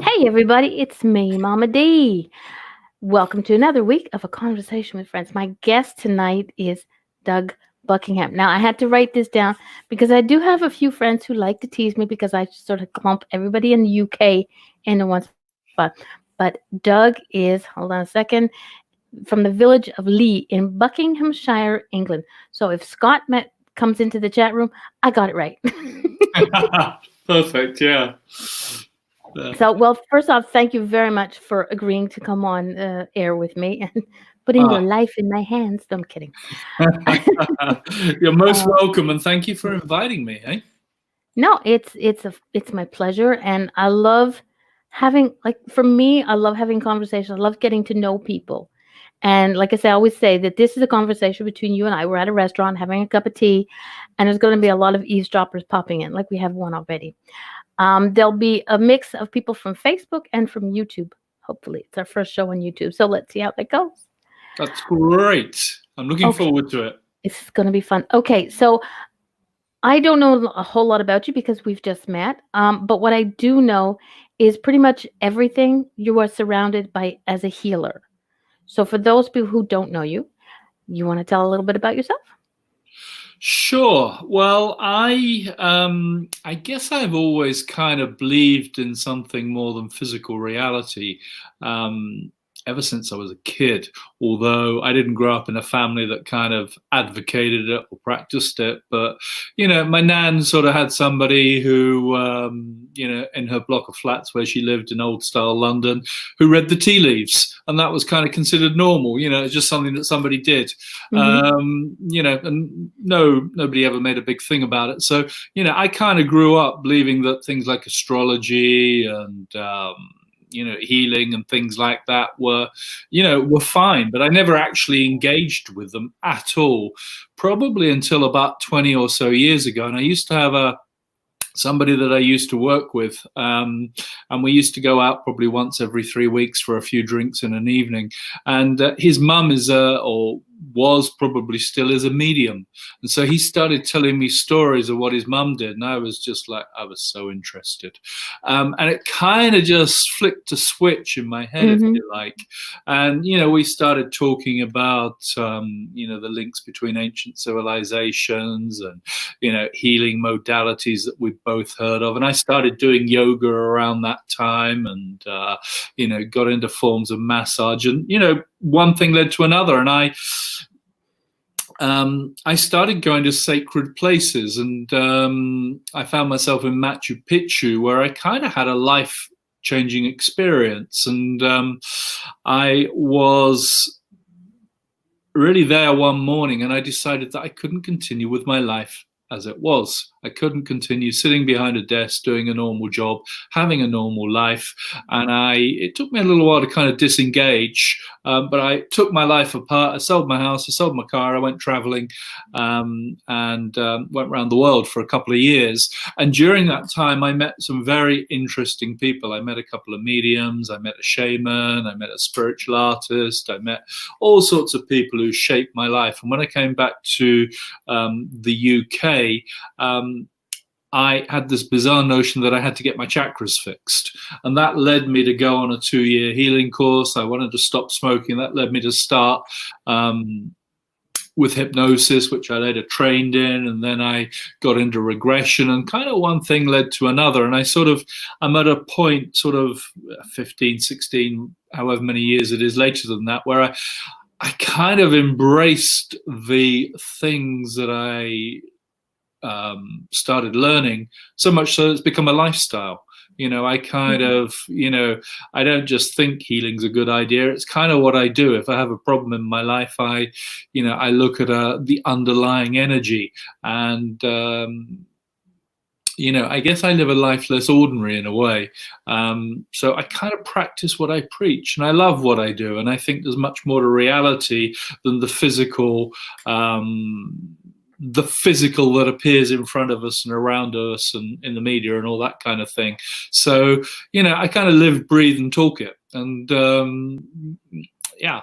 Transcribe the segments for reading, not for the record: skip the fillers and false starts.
Hey everybody, it's me, Mama D. Welcome to another week of A Conversation with Friends. My guest tonight is Doug Buckingham. Now, I had to write this down because I do have a few friends who like to tease me because I sort of clump everybody in the UK into one spot. But Doug is, hold on a second, from the village of Lee in Buckinghamshire, England. So if comes into the chat room, I got it right. Perfect. Yeah. So, well, first off, thank you very much for agreeing to come on air with me and putting your Ah. life in my hands. No, I'm kidding. You're most uh, welcome, and thank you for inviting me. Hey. no, it's my pleasure, and I love having for me, I love having conversations. I love getting to know people, and like I say, I always say that this is a conversation between you and I. We're at a restaurant having a cup of tea, and there's going to be a lot of eavesdroppers popping in, like we have one already. There'll be a mix of people from Facebook and from YouTube. Hopefully, it's our first show on YouTube. So let's see how that goes. That's great. I'm looking Okay, forward to it. it's going to be fun. Okay, so I don't know a whole lot about you because we've just met. But what I do know is pretty much everything you are surrounded by as a healer. So for those people who don't know you, you want to tell a little bit about yourself? Sure. Well, I guess I've always kind of believed in something more than physical reality. Um, Ever since I was a kid, although I didn't grow up in a family that kind of advocated it or practiced it. But, my nan sort of had somebody who, in her block of flats where she lived in old style London, who read the tea leaves. And that was kind of considered normal. It's just something that somebody did. Mm-hmm. And nobody ever made a big thing about it. So, I kind of grew up believing that things like astrology and, healing and things like that were fine, but I never actually engaged with them at all, probably until about 20 or so years ago. And I used to have somebody that I used to work with, and we used to go out probably once every 3 weeks for a few drinks in an evening. And his mum or was probably still is a medium, and so he started telling me stories of what his mum did, and I was so interested, and it kind of just flicked a switch in my head, if Mm-hmm. you like. And we started talking about the links between ancient civilizations and healing modalities that we've both heard of. And I started doing yoga around that time, and got into forms of massage, and one thing led to another, and I started going to sacred places, and I found myself in Machu Picchu, where I kind of had a life-changing experience, and I was really there one morning, and I decided that I couldn't continue with my life as it was. I couldn't continue sitting behind a desk doing a normal job, having a normal life. And it took me a little while to kind of disengage, but I took my life apart. I sold my house, I sold my car, I went traveling, and went around the world for a couple of years. And during that time, I met some very interesting people. I met a couple of mediums, I met a shaman, I met a spiritual artist, I met all sorts of people who shaped my life. And when I came back to the UK, I had this bizarre notion that I had to get my chakras fixed. And that led me to go on a 2-year healing course. I wanted to stop smoking. That led me to start with hypnosis, which I later trained in. And then I got into regression, and kind of one thing led to another. And I'm at a point, sort of 15, 16, however many years it is later than that, where I kind of embraced the things that I started learning, so much so it's become a lifestyle. I kind of, I don't just think healing's a good idea. It's kind of what I do. If I have a problem in my life, I look at the underlying energy, and I guess I live a life less ordinary in a way. So I kind of practice what I preach, and I love what I do. And I think there's much more to reality than the physical that appears in front of us and around us and in the media and all that kind of thing. So, I kind of live, breathe, and talk it. And yeah.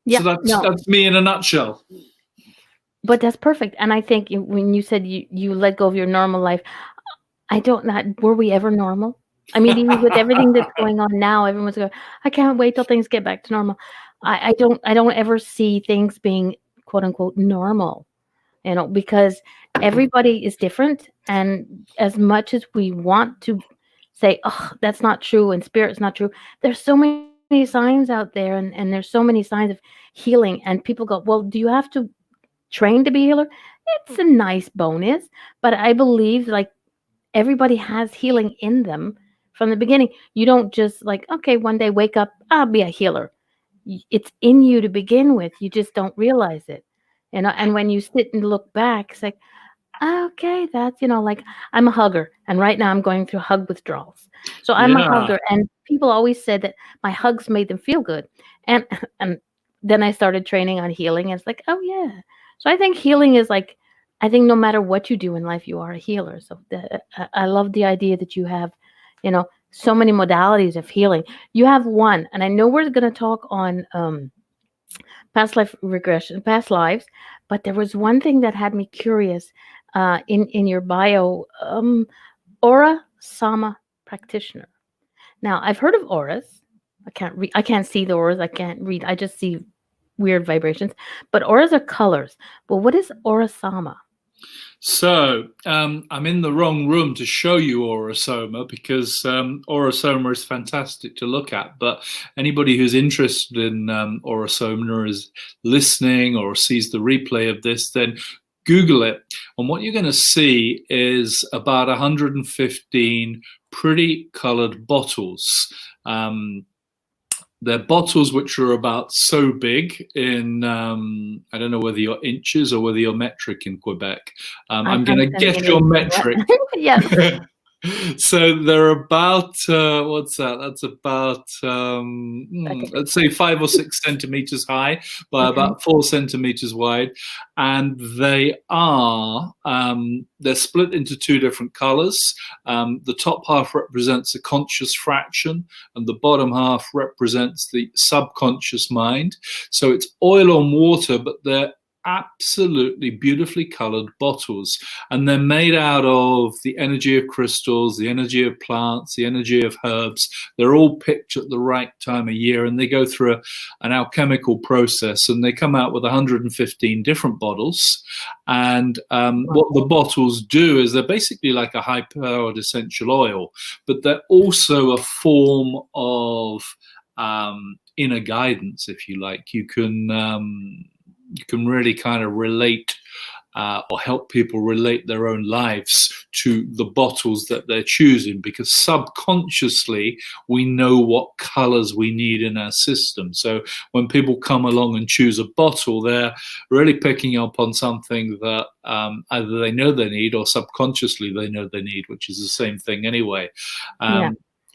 Yeah, So that's me in a nutshell. But that's perfect. And I think when you said you let go of your normal life, I don't know, were we ever normal? I mean, even with everything that's going on now, everyone's going, I can't wait till things get back to normal. I don't ever see things being quote unquote normal, because everybody is different. And as much as we want to say, oh, that's not true and spirit's not true, there's so many signs out there, and there's so many signs of healing. And people go, well, do you have to train to be a healer? It's a nice bonus, but I believe like everybody has healing in them from the beginning. You don't just like, okay, one day wake up, I'll be a healer. It's in you to begin with. You just don't realize it. And when you sit and look back, it's like, okay, that's, like I'm a hugger. And right now I'm going through hug withdrawals. So I'm a Yeah. hugger. And people always said that my hugs made them feel good. And and then I started training on healing. And it's like, oh yeah. So I think healing is like, I think no matter what you do in life, you are a healer. So I love the idea that you have, so many modalities of healing. You have one, and I know we're going to talk on past life regression, past lives, but there was one thing that had me curious in your bio, aura sama practitioner. Now I've heard of auras. I can't read. I can't see the auras. I can't read. I just see weird vibrations. But auras are colors. But what is aura sama? So I'm in the wrong room to show you Aurosoma because Aurosoma is fantastic to look at. But anybody who's interested in Aurosoma or is listening or sees the replay of this, then Google it. And what you're going to see is about 115 pretty colored bottles. They're bottles which are about so big in, I don't know whether you're inches or whether you're metric in Quebec. I'm going to guess your metric. Yes. So they're about, what's that? That's about, let's say 5 or 6 centimeters high by about 4 centimeters wide. And they are, they're split into 2 different colors. The top half represents the conscious fraction and the bottom half represents the subconscious mind. So it's oil on water, but they're absolutely beautifully colored bottles, and they're made out of the energy of crystals, the energy of plants, the energy of herbs. They're all picked at the right time of year, and they go through an alchemical process, and they come out with 115 different bottles. And what the bottles do is they're basically like a high-powered essential oil, but they're also a form of inner guidance, if you like. You can really kind of relate or help people relate their own lives to the bottles that they're choosing, because subconsciously we know what colors we need in our system. So when people come along and choose a bottle, they're really picking up on something that either they know they need or subconsciously they know they need, which is the same thing anyway.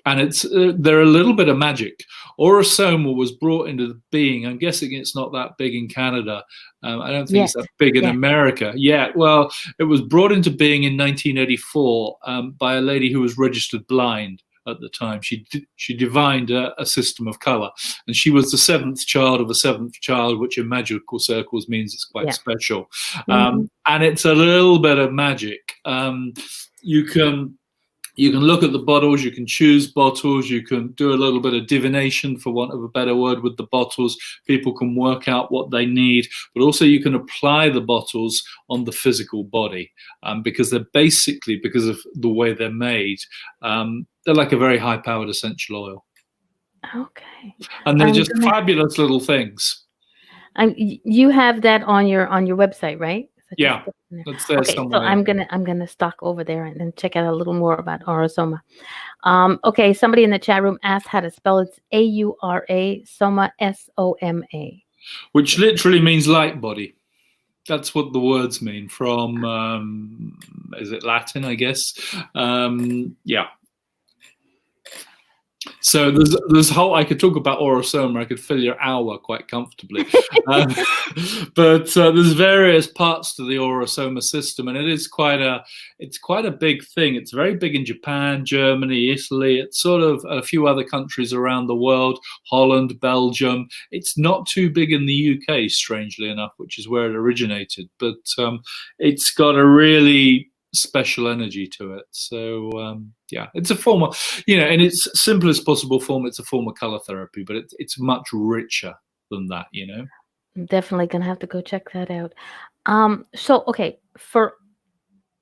And it's they're a little bit of magic. Aurosoma was brought into being. I'm guessing it's not that big in Canada. I don't think it's that big in America. Yeah, well, it was brought into being in 1984 by a lady who was registered blind at the time. She divined a system of color, and she was the 7th child of a 7th child, which in magical circles means it's quite special. And it's a little bit of magic. You can look at the bottles, you can choose bottles, you can do a little bit of divination, for want of a better word, with the bottles. People can work out what they need, but also you can apply the bottles on the physical body because they're basically, because of the way they're made, they're like a very high-powered essential oil. Okay. And they're just fabulous little things. You have that on your website, right? Yeah, that's there somewhere. So I'm gonna stalk over there and check out a little more about Aurosoma. Okay, somebody in the chat room asked how to spell it. It's A-U-R-A, Soma, S-O-M-A. Which literally means light body. That's what the words mean from, is it Latin, I guess? Yeah. So there's whole, I could talk about Aurosoma, I could fill your hour quite comfortably. But there's various parts to the Aurosoma system, and it's quite a big thing. It's very big in Japan, Germany, Italy. It's sort of a few other countries around the world, Holland, Belgium. It's not too big in the UK, strangely enough, which is where it originated. But it's got a really special energy to it. So Yeah. It's a form of, in its simplest possible form, it's a form of color therapy, but it's much richer than that. I'm definitely gonna have to go check that out. So okay, for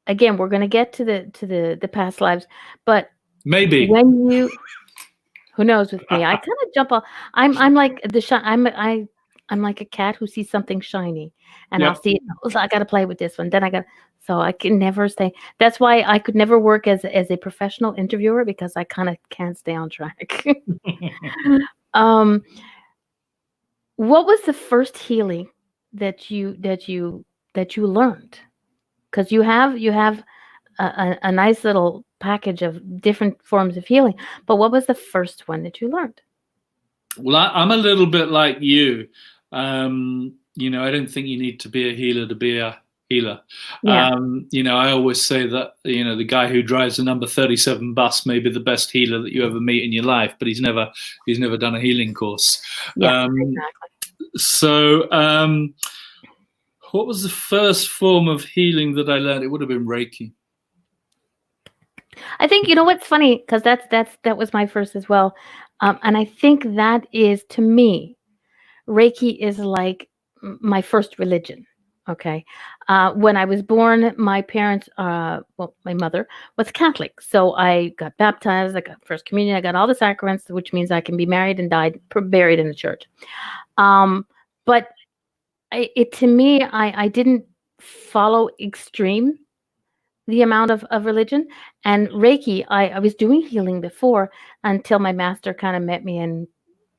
again, we're gonna get to the past lives, but Maybe. when you who knows with me, I kind of jump off. I'm like I'm like a cat who sees something shiny, and I'll Yep. see it. "Oh, I got to play with this one. Then I got so I can never stay. That's why I could never work as a professional interviewer because I kind of can't stay on track. um, what was the first healing that you learned? Because you have a nice little package of different forms of healing. But what was the first one that you learned? Well, I'm a little bit like you. I don't think you need to be a healer to be a healer. Yeah, I always say that, the guy who drives the number 37 bus may be the best healer that you ever meet in your life, but he's never done a healing course. yeah, Um, exactly. so, what was the first form of healing that I learned? It would have been Reiki. I think you know what's funny because that was my first as well, and I think that is to me Reiki is like my first religion. Okay. When I was born, my parents, well, my mother was Catholic. So I got baptized, I got first communion, I got all the sacraments, which means I can be married and died, buried in the church. But it to me, I didn't follow extreme the amount of religion and Reiki. I was doing healing before until my master kind of met me and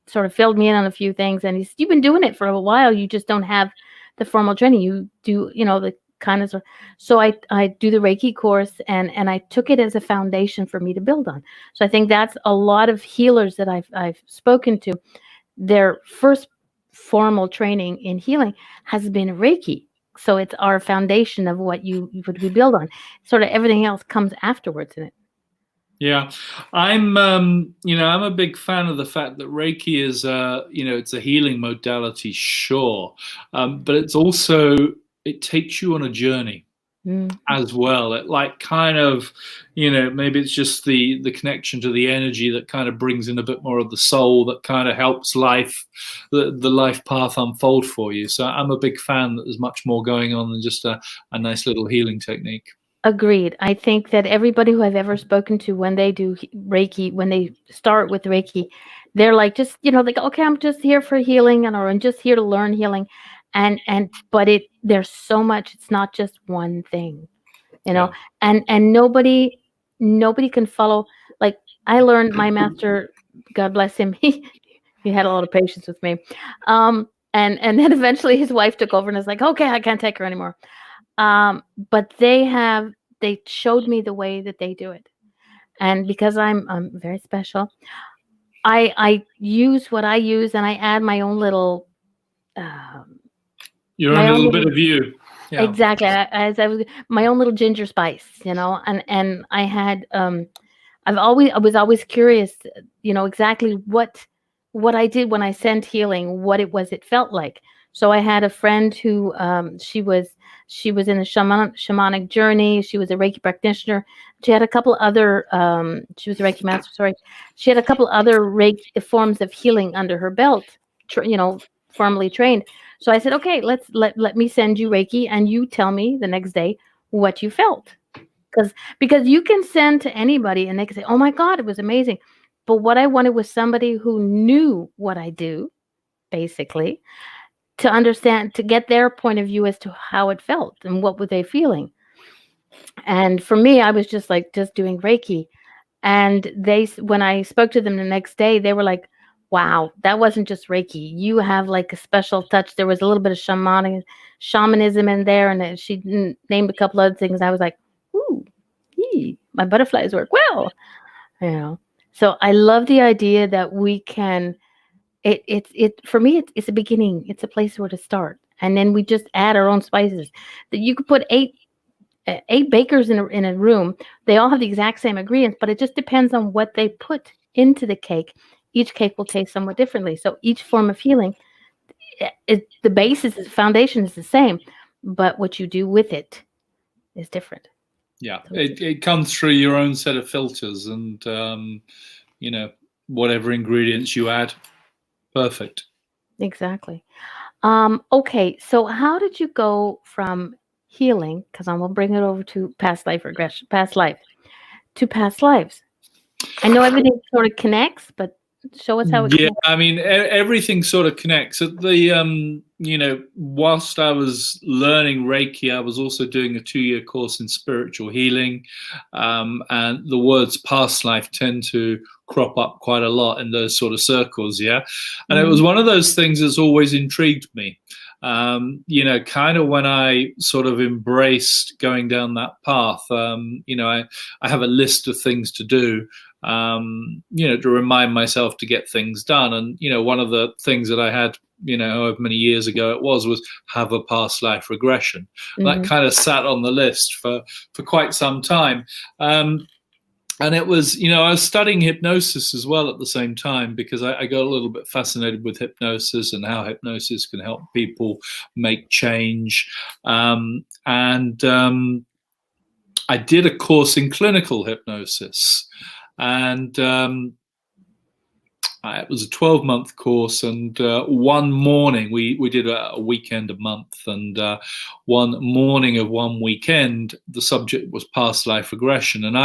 sort of filled me in on a few things. And he said, "You've been doing it for a while. You just don't have the formal training. You do, the kind of." So I do the Reiki course, and I took it as a foundation for me to build on. So I think that's a lot of healers that I've spoken to. Their first formal training in healing has been Reiki. So it's our foundation of what we build on. Sort of everything else comes afterwards in it. Yeah, I'm a big fan of the fact that Reiki is, it's a healing modality, sure, but it takes you on a journey Mm, as well. It like kind of, maybe it's just the connection to the energy that kind of brings in a bit more of the soul that kind of helps the life path unfold for you. So I'm a big fan that there's much more going on than just a nice little healing technique. Agreed. I think that everybody who I've ever spoken to when they do Reiki, when they start with Reiki, they're like just, like, okay, I'm just here for healing or I'm just here to learn healing. But there's so much, it's not just one thing, you know, Yeah. and nobody can follow. Like I learned my master, God bless him, he had a lot of patience with me. And then eventually his wife took over and is like, okay, I can't take her anymore. But they showed me the way that they do it. And because I'm very special, I use what I use and I add um, Your own my own little bit little of you. Yeah. exactly as I was my own little ginger spice, and I had I was always curious, exactly what I did when I sent healing, what it felt like. So I had a friend who she was in a shamanic journey. She was a Reiki practitioner. She had a couple other she was a Reiki master. Sorry, she had a couple other Reiki forms of healing under her belt. Formally trained. So I said, okay, let me send you Reiki, and you tell me the next day what you felt. Because you can send to anybody and they can say, "Oh my God, it was amazing." But what I wanted was somebody who knew what I do, basically, to understand, to get their point of view as to how it felt and what were they feeling. And for me, I was just doing Reiki. And when I spoke to them the next day, they were like, "Wow, that wasn't just Reiki. You have like a special touch." There was a little bit of shamanism in there, and then she named a couple other things. I was like, "Ooh, my butterflies work well." You know. So I love the idea that we can. It for me. It's a beginning. It's a place where to start, and then we just add our own spices. That you could put eight bakers in a room. They all have the exact same ingredients, but it just depends on what they put into the cake. Each cake will taste somewhat differently. So each form of healing, the basis, the foundation is the same, but what you do with it is different. Yeah, Totally. it comes through your own set of filters, and whatever ingredients you add, perfect. Exactly. Okay, so how did you go from healing, because I'm gonna bring it over to past life regression, past life to past lives? I know everything sort of connects, but show us how it Yeah, connects. I mean, everything sort of connects. At the, whilst I was learning Reiki, I was also doing a 2-year course in spiritual healing. And the words past life tend to crop up quite a lot in those sort of circles. Yeah. And it was Mhm. one of those things that's always intrigued me. Kind of when I sort of embraced going down that path, I have a list of things to do, to remind myself to get things done. And, one of the things that I had, however many years ago it was have a past life regression. That Mhm. kind of sat on the list for quite some time. And it was, I was studying hypnosis as well at the same time, because I got a little bit fascinated with hypnosis and how hypnosis can help people make change. And I did a course in clinical hypnosis. And it was a 12-month course, and one morning we did a weekend a month, and one morning of one weekend the subject was past life regression, and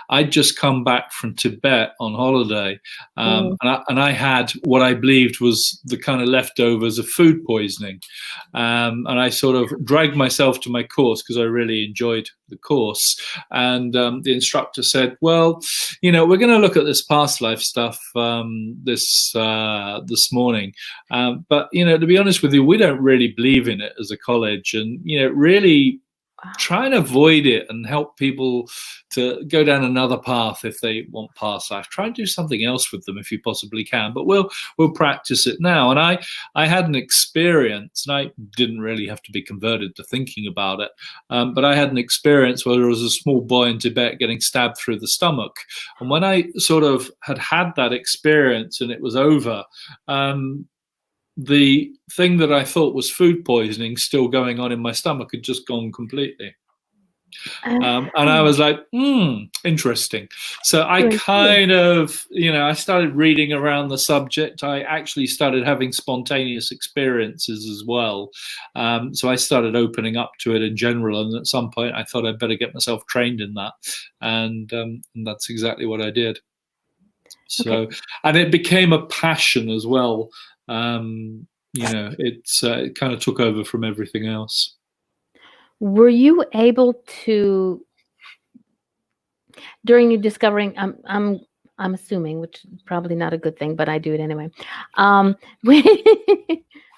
I'd just come back from Tibet on holiday, Mhm. and I had what I believed was the kind of leftovers of food poisoning, and I sort of dragged myself to my course because I really enjoyed the course, and the instructor said, "Well, we're going to look at this past life stuff this morning, but to be honest with you, we don't really believe in it as a college, and really Wow. try and avoid it and help people to go down another path if they want past life. Try and do something else with them if you possibly can, but we'll practice it now." And I had an experience, and I didn't really have to be converted to thinking about it, but I had an experience where there was a small boy in Tibet getting stabbed through the stomach, and when I sort of had that experience and it was over, the thing that I thought was food poisoning still going on in my stomach had just gone completely. And I Ah, was like, interesting. So I so intuitive. kind of, I started reading around the subject. I actually started having spontaneous experiences as well. So I started opening up to it in general. And at some point, I thought I'd better get myself trained in that. And that's exactly what I did. Okay. So, and it became a passion as well. It kind of took over from everything else. Were you able to, during you discovering, I'm assuming, which is probably not a good thing, but I do it anyway. When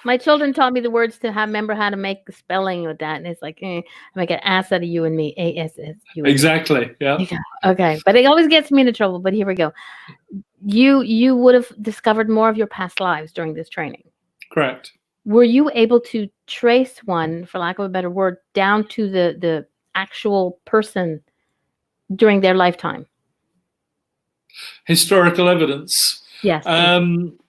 my children taught me the words to have, remember how to make the spelling with that, and it's like, I make an ass out of you and me, ASS, you and me. Exactly. Yeah. Yeah. Okay, but it always gets me into trouble. But here we go. You would have discovered more of your past lives during this training. Correct. Were you able to trace one, for lack of a better word, down to the actual person during their lifetime? Historical evidence. Yes, thank you. Um,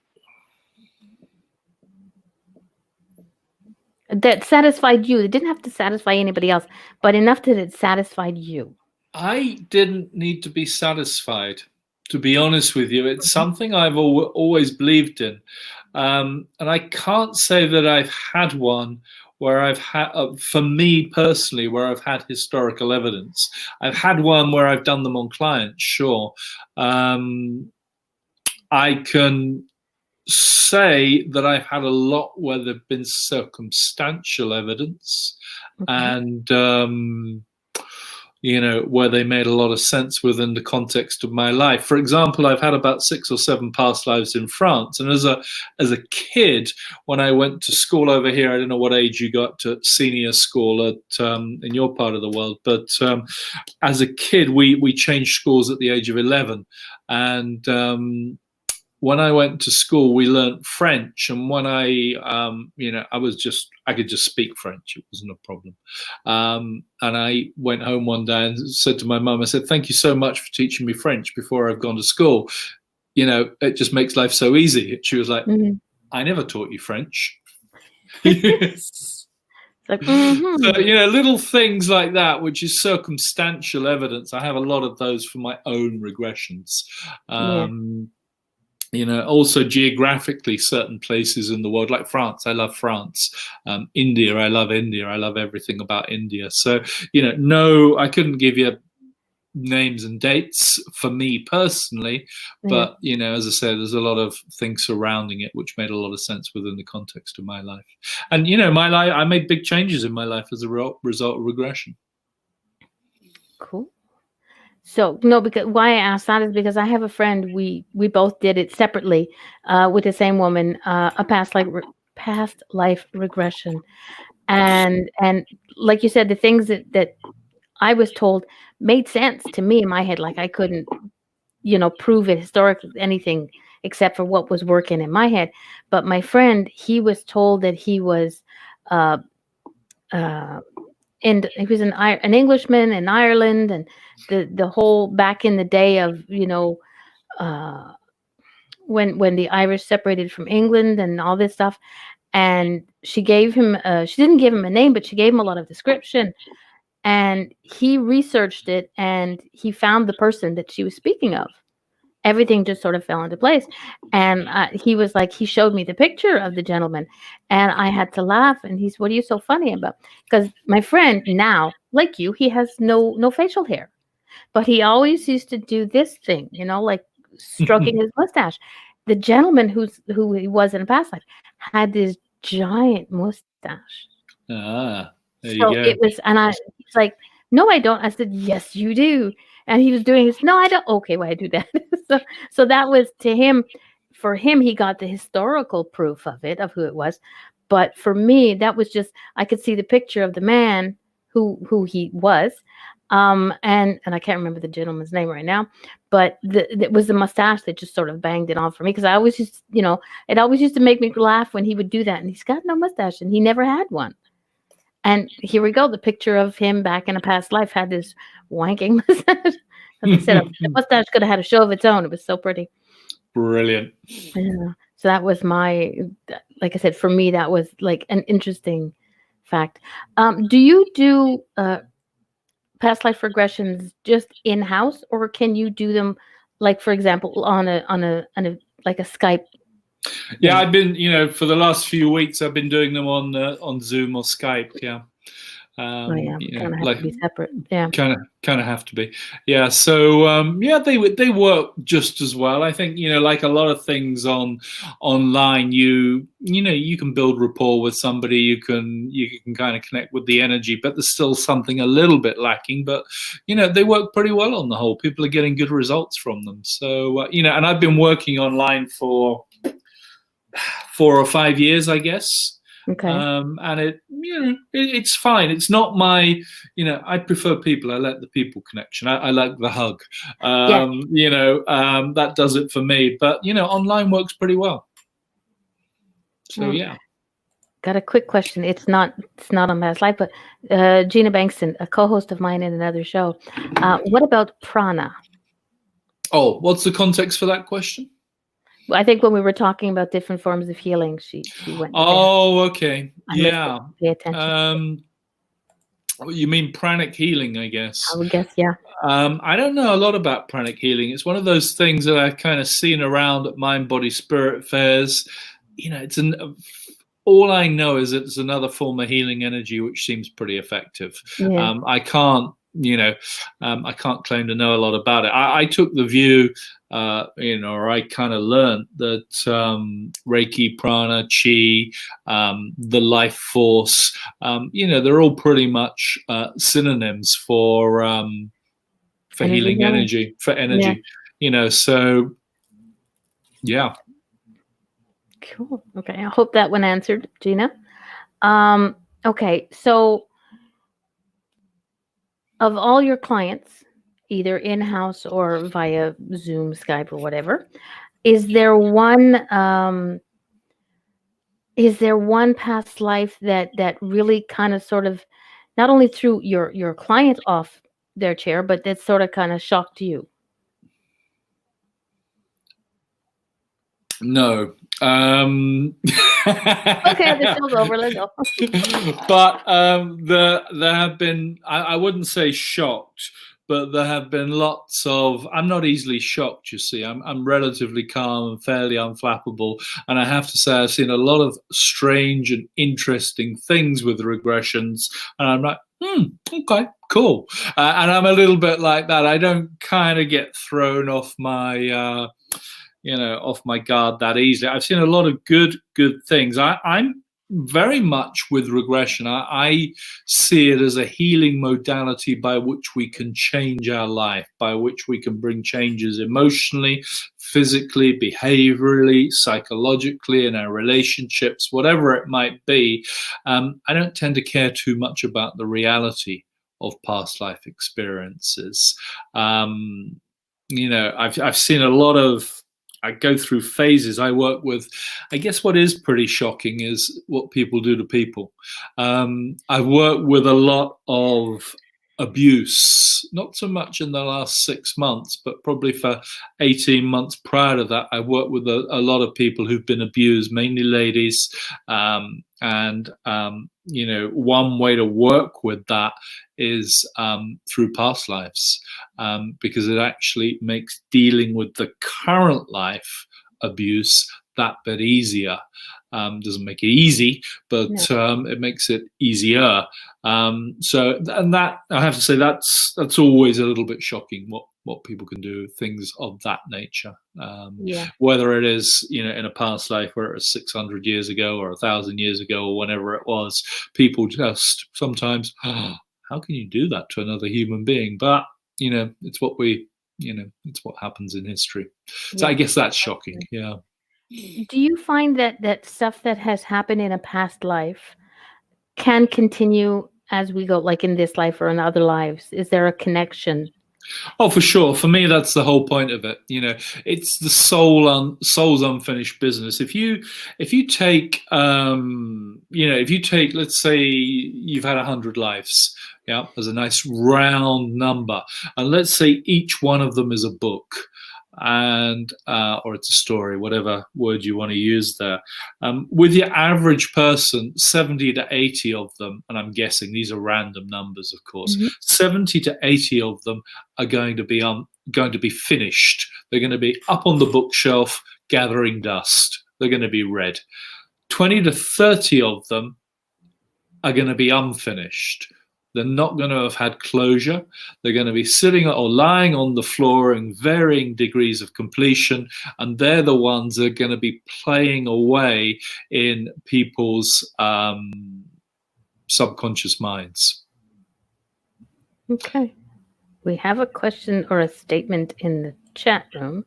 That satisfied you. It didn't have to satisfy anybody else, but enough that it satisfied you. I didn't need to be satisfied, to be honest with you. It's Mhm. something I've always believed in. And I can't say that I've had one where I've had, for me personally, where I've had historical evidence. I've had one where I've done them on clients, sure. I can say that I've had a lot where there've been circumstantial evidence, Okay. and where they made a lot of sense within the context of my life. For example, I've had about 6 or 7 past lives in France, and as a kid, when I went to school over here, I don't know what age you got to senior school at in your part of the world, but as a kid, we changed schools at the age of 11, and when I went to school, we learned French, and when I could just speak French. It wasn't a problem. And I went home one day and said to my mum, I said, "Thank you so much for teaching me French before I've gone to school. It just makes life so easy." She was like, Mhm. "I never taught you French." Yes. It's like, So, little things like that, which is circumstantial evidence. I have a lot of those for my own regressions. yeah, Also geographically, certain places in the world, like France, I love France. India, I love India. I love everything about India. So, no, I couldn't give you names and dates for me personally, yeah. but as I said, there's a lot of things surrounding it which made a lot of sense within the context of my life. And my life, I made big changes in my life as a result of regression. Cool. So no, because why I asked that is because I have a friend. We both did it separately, with the same woman, a past life regression, and like you said, the things that I was told made sense to me in my head. Like I couldn't, prove it historically anything except for what was working in my head. But my friend, he was told that he was, uh, uh, and he was an Englishman in Ireland, and the whole back in the day of uh, when the Irish separated from England and all this stuff. And she gave him, she didn't give him a name, but she gave him a lot of description. And he researched it, and he found the person that she was speaking of. Everything just sort of fell into place. And he was like, he showed me the picture of the gentleman, and I had to laugh. And he's, what are you so funny about? Because my friend now, like you, he has no facial hair, but he always used to do this thing, like stroking his mustache. The gentleman who he was in a past life had this giant mustache. There you So go. it was, and he's like, "No, I don't." I said, "Yes, you do." And he was doing this. No, I don't. Okay, well, I do that. So that was to him. For him, he got the historical proof of it, of who it was. But for me, that was just, I could see the picture of the man who he was, and I can't remember the gentleman's name right now, but it was the mustache that just sort of banged it on for me, because I always just, it always used to make me laugh when he would do that, and he's got no mustache, and he never had one. And here we go. The picture of him back in a past life had this wanking mustache. As I said, the mustache could have had a show of its own. It was so pretty. Brilliant. Yeah. So that was like I said, for me, that was like an interesting fact. Do you do past life regressions just in house, or can you do them, like, for example, on a like a Skype? Yeah, I've been, for the last few weeks, I've been doing them on Zoom or Skype. Yeah. Oh yeah, kind of have Like to be separate. Yeah. kind of have to be. Yeah. So yeah, they work just as well. I think like a lot of things online, you can build rapport with somebody. You can kind of connect with the energy, but there's still something a little bit lacking. But they work pretty well on the whole. People are getting good results from them. So and I've been working online for 4 or 5 years, I guess. Okay. And it's fine. It's not my, I prefer people. I like the people connection. I like the hug. Yeah. That does it for me. But online works pretty well. So yeah. Got a quick question. It's not on past life, but Gina Bankston, a co-host of mine in another show. What about prana? Oh, what's the context for that question? I think when we were talking about different forms of healing, she went. Oh, okay. Yeah. Pay attention. You mean pranic healing, I guess. I would guess, yeah. I don't know a lot about pranic healing. It's one of those things that I've kind of seen around at mind, body, spirit fairs. All I know is it's another form of healing energy, which seems pretty effective. Yeah. I can't, I can't claim to know a lot about it. I took the view, or I kind of learned that Reiki, prana, chi, the life force, they're all pretty much synonyms for healing energy, for energy. Yeah. So yeah. Cool. Okay. I hope that one answered, Gina. Okay. So, of all your clients, either in-house or via Zoom, Skype, or whatever, is there one past life that really kind of sort of not only threw your client off their chair, but that sort of kind of shocked you? No. Okay, the show's over. Let's go. But there have been, I wouldn't say shocked, but there have been lots of. I'm not easily shocked. You see, I'm relatively calm and fairly unflappable, and I have to say I've seen a lot of strange and interesting things with regressions, and I'm like, okay, cool, and I'm a little bit like that. I don't kind of get thrown off my. Off my guard that easily. I've seen a lot of good things. I'm very much with regression. I see it as a healing modality by which we can change our life, by which we can bring changes emotionally, physically, behaviorally, psychologically, in our relationships, whatever it might be. I don't tend to care too much about the reality of past life experiences. I've seen a lot of. I go through phases. I work with, I guess what is pretty shocking is what people do to people. I work with a lot of abuse, not so much in the last 6 months, but probably for 18 months prior to that. I worked with a lot of people who've been abused, mainly ladies. One way to work with that is through past lives, because it actually makes dealing with the current life abuse that bit easier. Doesn't make it easy, but it makes it easier. And that, I have to say, that's always a little bit shocking what people can do, things of that nature. Whether it is, in a past life where it was 600 years ago or 1,000 years ago or whenever it was, people just sometimes, how can you do that to another human being? But it's what it's what happens in history. So I guess that's shocking. Yeah. Do you find that stuff that has happened in a past life can continue as we go, like in this life or in other lives? Is there a connection? Oh, for sure. For me, that's the whole point of it. It's the soul's unfinished business. If you take, let's say you've had 100 lives, yeah, as a nice round number, and let's say each one of them is a book, and or it's a story, whatever word you want to use there. With your average person, 70 to 80 of them, and I'm guessing these are random numbers, of course, 70 to 80 of them are going to be finished. They're going to be up on the bookshelf gathering dust. They're going to be read. 20 to 30 of them are going to be unfinished. They're not going to have had closure. They're going to be sitting or lying on the floor in varying degrees of completion, and they're the ones that are going to be playing away in people's subconscious minds. Okay. We have a question or a statement in the chat room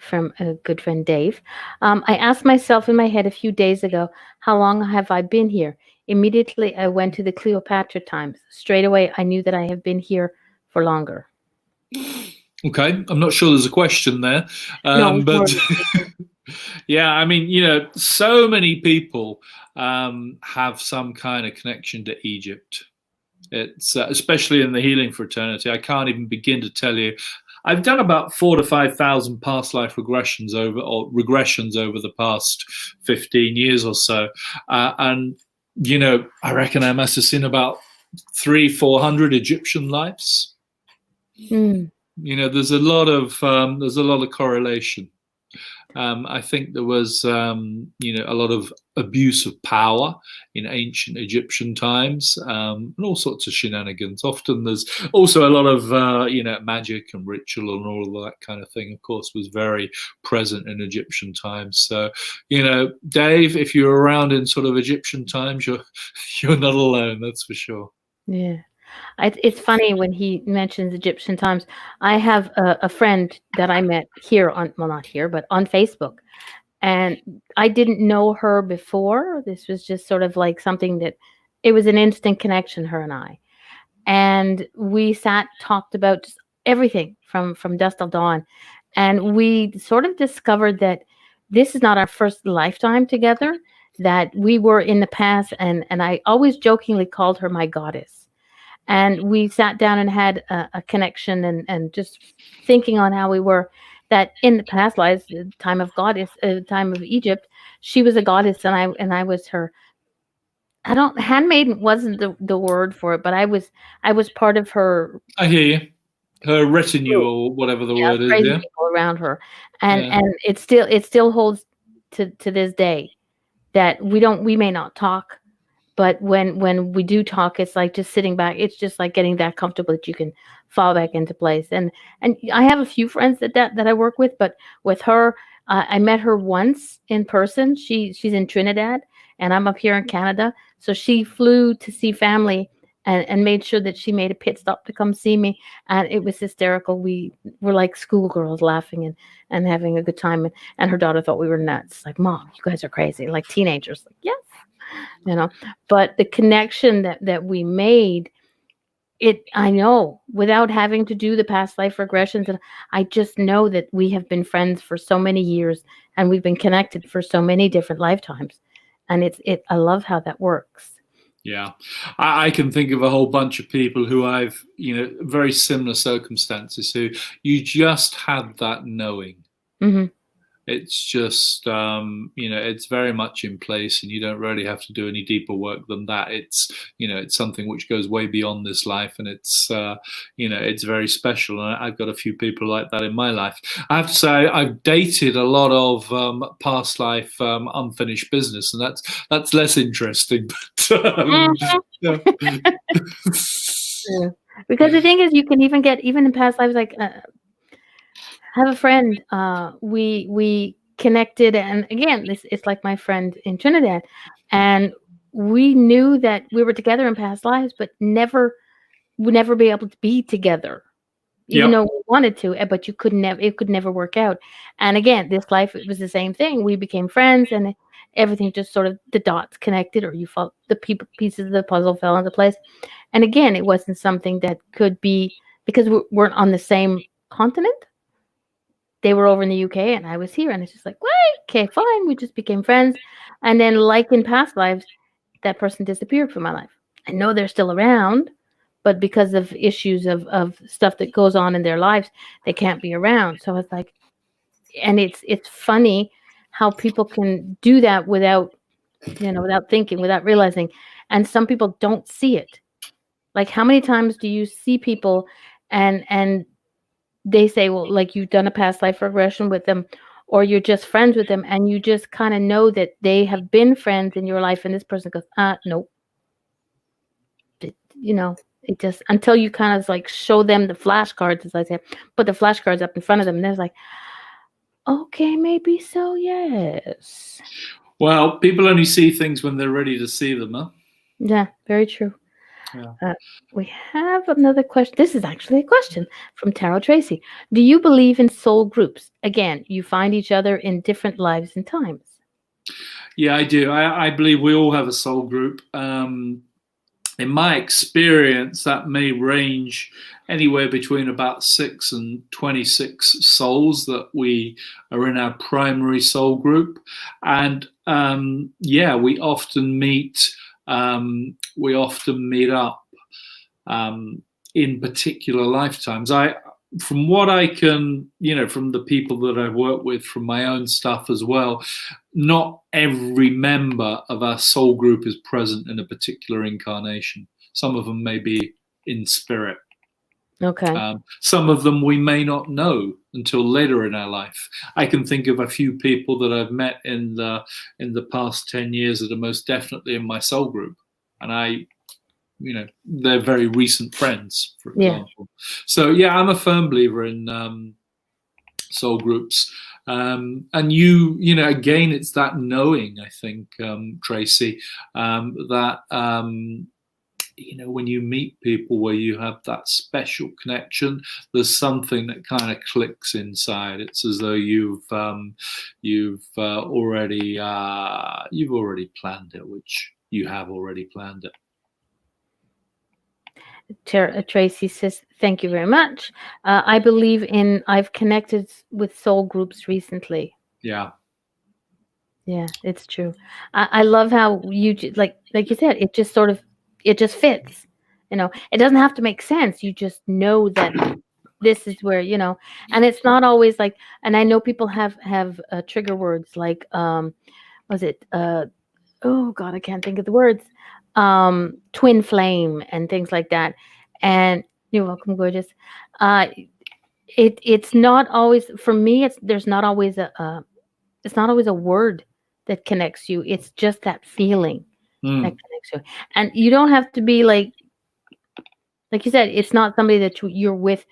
from a good friend, Dave. I asked myself in my head a few days ago, how long have I been here? Immediately, I went to the Cleopatra times. Straight away, I knew that I have been here for longer. Okay, I'm not sure there's a question there, No, but yeah, I mean, so many people have some kind of connection to Egypt. It's especially in the healing fraternity. I can't even begin to tell you. I've done about 4,000 to 5,000 past life regressions over the past 15 years or so, and I reckon I must have seen about 300-400 Egyptian lives. There's a lot of correlation. I think there was a lot of abuse of power in ancient Egyptian times, and all sorts of shenanigans. Often there's also a lot of magic and ritual and all of that kind of thing, of course, was very present in Egyptian times. So Dave, if you're around in sort of Egyptian times, you're not alone, that's for sure. Yeah. It's funny when he mentions Egyptian times. I have a friend that I met here not here, but on Facebook. And I didn't know her before. This was just sort of like something that it was an instant connection, her and I. And we talked about just everything from dusk till dawn. And we sort of discovered that this is not our first lifetime together, that we were in the past. And I always jokingly called her my goddess. And we sat down and had a connection and just thinking on how we were. that in the past lives, the time of goddess, time of Egypt, she was a goddess, and I was her. I don't handmaiden wasn't the word for it, but I was part of her I hear you. Her retinue, group. or whatever the Yeah, word is. crazy Yeah, people around her, yeah, and it still holds to this day that we may not talk, but when we do talk, it's like just sitting back. It's just like getting that comfortable that you can fall back into place. And I have a few friends that I work with, but with her, I met her once in person. She's in Trinidad, and I'm up here in Canada. So she flew to see family and made sure that she made a pit stop to come see me, and it was hysterical. We were like schoolgirls laughing and having a good time, and her daughter thought we were nuts. Like, Mom, you guys are crazy, like teenagers. Like, yes, you know. But the connection that we made, it I know without having to do the past life regressions, and I just know that we have been friends for so many years, and we've been connected for so many different lifetimes, and I love how that works. yeah. I can think of a whole bunch of people who I've, very similar circumstances, who you just had that knowing. Hmm. It's just, it's very much in place, and you don't really have to do any deeper work than that. It's something which goes way beyond this life, and it's very special. And I've got a few people like that in my life. I have to say, I've dated a lot of past life unfinished business, and that's less interesting. But yeah. Yeah. Because the thing is, you can even get even in past lives, like have a friend. We connected, and again, this it's like my friend in Trinidad, and we knew that we were together in past lives, but never would never be able to be together, even Yep. though we wanted to. But you could never, it could never work out. And again, this life, it was the same thing. We became friends, and everything just sort of the dots connected, or you felt the pieces of the puzzle fell into place. And again, it wasn't something that could be because we weren't on the same continent. They were over in the UK and I was here, and it's just like, "Wait, okay, fine." We just became friends, and then, like in past lives, that person disappeared from my life. I know they're still around, but because of issues of stuff that goes on in their lives, they can't be around. So it's like, and it's funny how people can do that without, without thinking, without realizing, and some people don't see it. Like, how many times do you see people and they say, well, like, you've done a past life regression with them, or you're just friends with them, and you just kind of know that they have been friends in your life, and this person goes, nope. It just, until you kind of like show them the flashcards, as I say, put the flashcards up in front of them, and they're like, okay, maybe so, yes. Well, people only see things when they're ready to see them, huh? Yeah, very true. Yeah. Uh, we have another question. This is actually a question from Taro Tracy. Do you believe in soul groups? Again, you find each other in different lives and times. Yeah, I do. I believe we all have a soul group. In my experience, that may range anywhere between about 6 and 26 souls that we are in our primary soul group. And yeah, we often meet. We often meet up in particular lifetimes. From what I can, from the people that I've worked with, from my own stuff as well, not every member of our soul group is present in a particular incarnation. Some of them may be in spirit. Okay. Some of them we may not know until later in our life. I can think of a few people that I've met in the past 10 years that are most definitely in my soul group, and they're very recent friends, for Yeah. example. So yeah, I'm a firm believer in soul groups. And again, it's that knowing, I think, Tracy, that when you meet people where you have that special connection, there's something that kind of clicks inside. It's as though you've already planned it, which you have already planned it. Tracy says, thank you very much. I've connected with soul groups recently. Yeah. Yeah, it's true. I love how like you said, it just sort of, it just fits. It doesn't have to make sense. You just know that this is where, and it's not always like, and I know people have trigger words like, was it, oh God, I can't think of the words, twin flame and things like that. And you're welcome, gorgeous. Uh, it's not always for me. There's not always it's not always a word that connects you. It's just that feeling that Mm, connects you, and you don't have to be like you said. It's not somebody that you're with.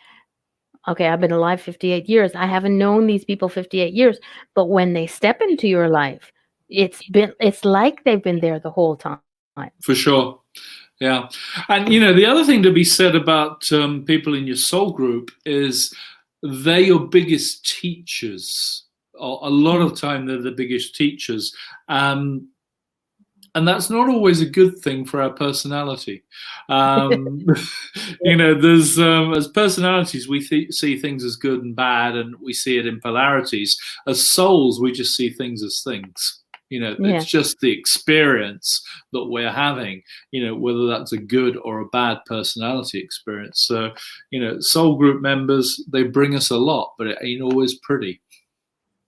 Okay, I've been alive 58 years. I haven't known these people 58 years, but when they step into your life, it's like they've been there the whole time. for sure. Yeah. And, the other thing to be said about people in your soul group is they're your biggest teachers. A lot Mm. of time, they're the biggest teachers. Um, and that's not always a good thing for our personality. Um, there's as personalities, we see things as good and bad, and we see it in polarities. As souls, we just see things as things. It's Yeah. just the experience that we're having, whether that's a good or a bad personality experience. So, soul group members, they bring us a lot, but it ain't always pretty.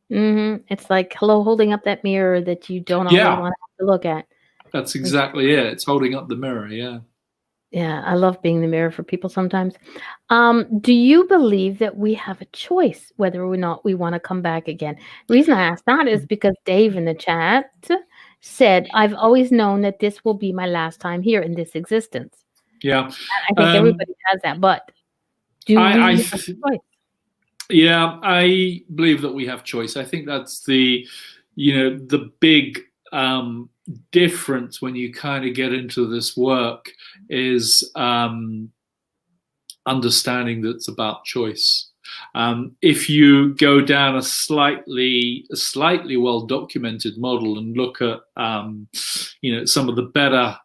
It's like hello, holding up that mirror that you don't always Yeah, want to look at. that's It's exactly it. It's holding up the mirror. Yeah. Yeah, I love being the mirror for people sometimes. Do you believe that we have a choice whether or not we want to come back again? The reason I asked that is because Dave in the chat said, I've always known that this will be my last time here in this existence. Yeah. I think Um, everybody has that, but do I, we I, have a choice? yeah, I believe that we have choice. I think that's the big difference when you kind of get into this work is understanding that it's about choice. If you go down a slightly well documented model and look at some of the better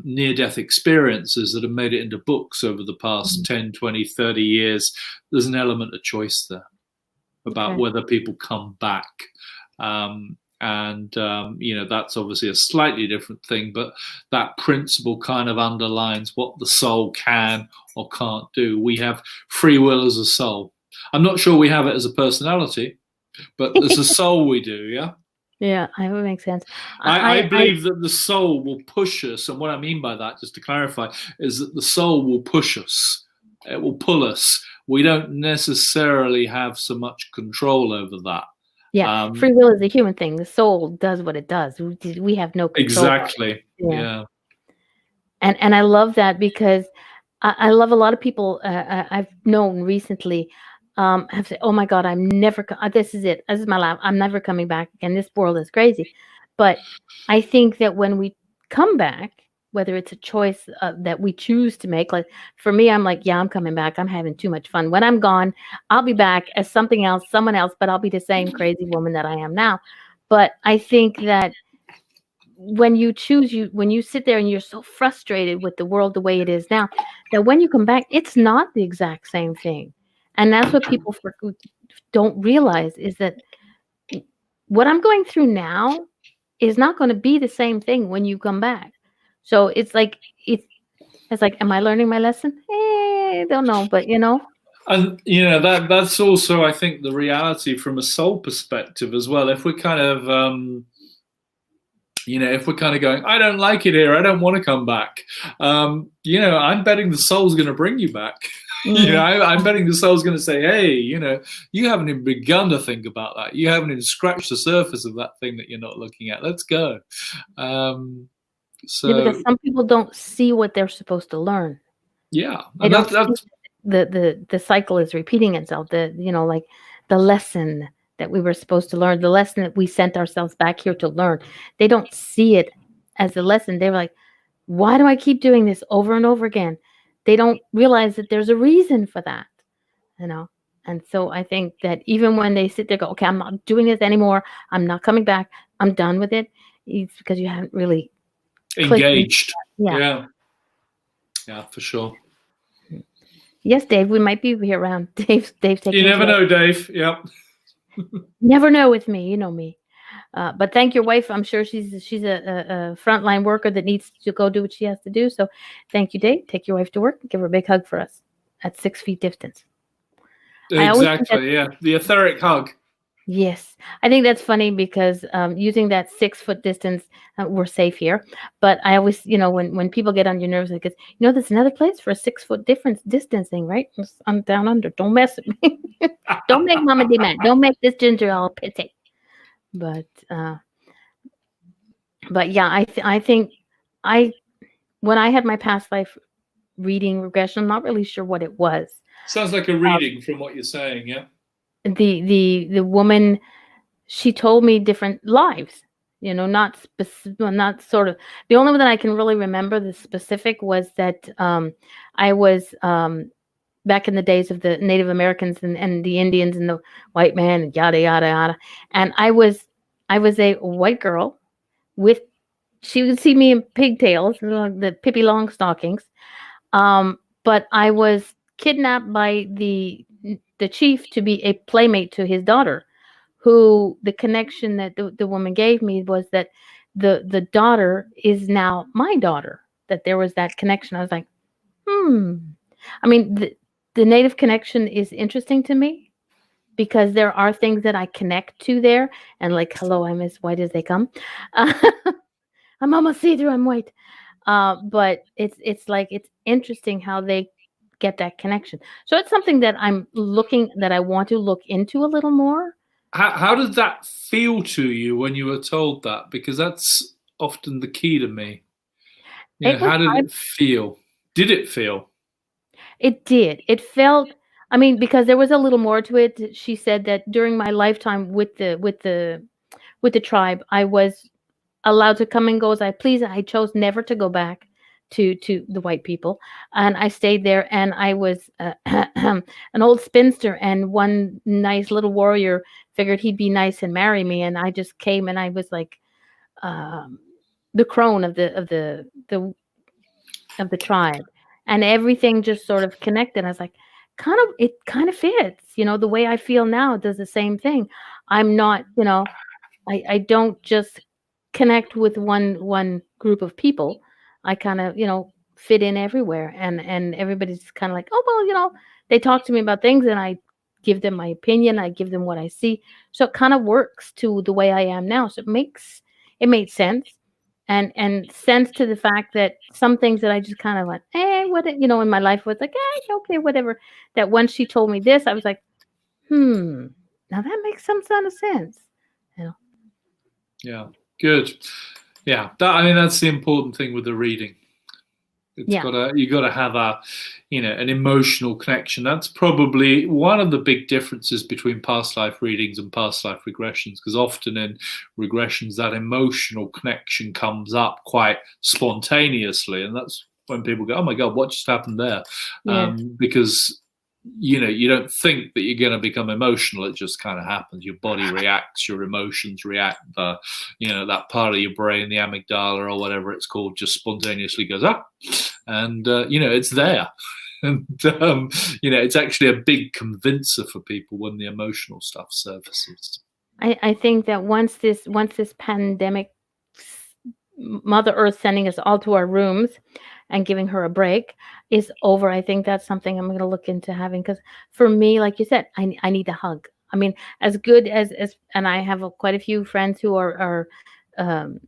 near-death experiences that have made it into books over the past 10, 20, 30 years, there's an element of choice there about Okay. whether people come back. And that's obviously a slightly different thing, but that principle kind of underlines what the soul can or can't do. We have free will as a soul. I'm not sure we have it as a personality, but as a soul we do, yeah? Yeah, I would make sense. I I believe that the soul will push us, and what I mean by that, just to clarify, is that the soul will push us. It will pull us. We don't necessarily have so much control over that. yeah, Um, free will is a human thing. The soul does what it does. We have no control on exactly. it. Yeah. Yeah. And I love that because I love a lot of people I've known recently have said, "Oh my God, I'm never. This is it. This is my life. I'm never coming back again. This world is crazy." But I think that when we come back, whether it's a choice that we choose to make, like for me, I'm like, "Yeah, I'm coming back. I'm having too much fun. When I'm gone, I'll be back as something else, someone else, but I'll be the same crazy woman that I am now." But I think that when you choose when you sit there and you're so frustrated with the world the way it is now, that when you come back it's not the exact same thing. And that's what people don't realize is that what I'm going through now is not going to be the same thing when you come back. So it's like, am I learning my lesson? I don't know, but And that's also, I think, the reality from a soul perspective as well. If we're kind of going, I don't like it here, I don't want to come back. I'm betting the soul's going to bring you back. mm, I'm betting the soul's going to say, hey, you haven't even begun to think about that. You haven't even scratched the surface of that thing that you're not looking at. Let's go. yeah, because So some people don't see what they're supposed to learn. yeah, They and don't that's see the cycle is repeating itself. Like the lesson that we were supposed to learn, the lesson that we sent ourselves back here to learn. They don't see it as a lesson. They're like, why do I keep doing this over and over again? They don't realize that there's a reason for that, you know. And so I think that even when they sit there, go, okay, I'm not doing this anymore. I'm not coming back. I'm done with it. It's because you haven't really clicked. engaged. Yeah. Yeah, yeah, for sure. Yes, Dave, we might be here around. Dave's You taking his never wife. know, Dave. Yep. Never know with me, you know me. But thank your wife. I'm sure she's a frontline worker that needs to go do what she has to do. So thank you, Dave. Take your wife to work. Give her a big hug for us at 6 feet distance. I always think that. Exactly. Yeah. The etheric hug. Yes, I think that's funny because using that 6 foot distance, we're safe here. But I always, when people get on your nerves, because there's another place for a 6 foot difference distancing, right? I'm down under. Don't mess with me. Don't make Mama D mad. Don't make this ginger all pissy. But yeah, I think I when I had my past life reading regression, I'm not really sure what it was. Sounds like a reading from what you're saying. Yeah. The woman, she told me different lives, not not sort of. The only one that I can really remember the specific was that I was back in the days of the Native Americans and the Indians and the white man and yada yada yada, and I was a white girl with. She would see me in pigtails, the Pippi Longstockings. But I was kidnapped by the chief to be a playmate to his daughter, who the connection that the woman gave me was that the daughter is now my daughter. That there was that connection. I was like, hmm. I mean, the native connection is interesting to me because there are things that I connect to there, and like, hello, I'm as white as they come. I'm almost see through. I'm white. But it's like it's interesting how they get that connection. So it's something that I want to look into a little more. How did that feel to you when you were told that? Because that's often the key to me. It was How did it feel? Did it feel? It did. It felt. I mean, because there was a little more to it. She said that during my lifetime with the tribe, I was allowed to come and go as I please. I chose never to go back to the white people, and I stayed there. And I was an old spinster, and one nice little warrior figured he'd be nice and marry me, and I just came, and I was like um, the crone of the tribe, and everything just sort of connected. I was like, it kind of fits, the way I feel now does the same thing. I'm not, I don't just connect with one group of people. I kind of, fit in everywhere, and everybody's kind of like, oh well, they talk to me about things, and I give them my opinion. I give them what I see, so it kind of works to the way I am now. So it made sense, and sense to the fact that some things that I just kind of went, what, in my life was like, okay, whatever. That once she told me this, I was like, now that makes some kind of sense, you know. Yeah, good. Yeah, I mean that's the important thing with the reading. Yeah. You got to have an emotional connection. That's probably one of the big differences between past life readings and past life regressions, because often in regressions that emotional connection comes up quite spontaneously, and that's when people go, "Oh my God, what just happened there?" Yeah. Because you don't think that you're going to become emotional. It just kind of happens. Your body reacts, your emotions react. That part of your brain, the amygdala or whatever it's called, just spontaneously goes up, and it's there. And it's actually a big convincer for people when the emotional stuff surfaces. I think that once this pandemic, Mother Earth sending us all to our rooms and giving her a break is over, I think that's something I'm going to look into having, because for me, like you said, I need a hug. I mean, as good as and I have quite a few friends who are um,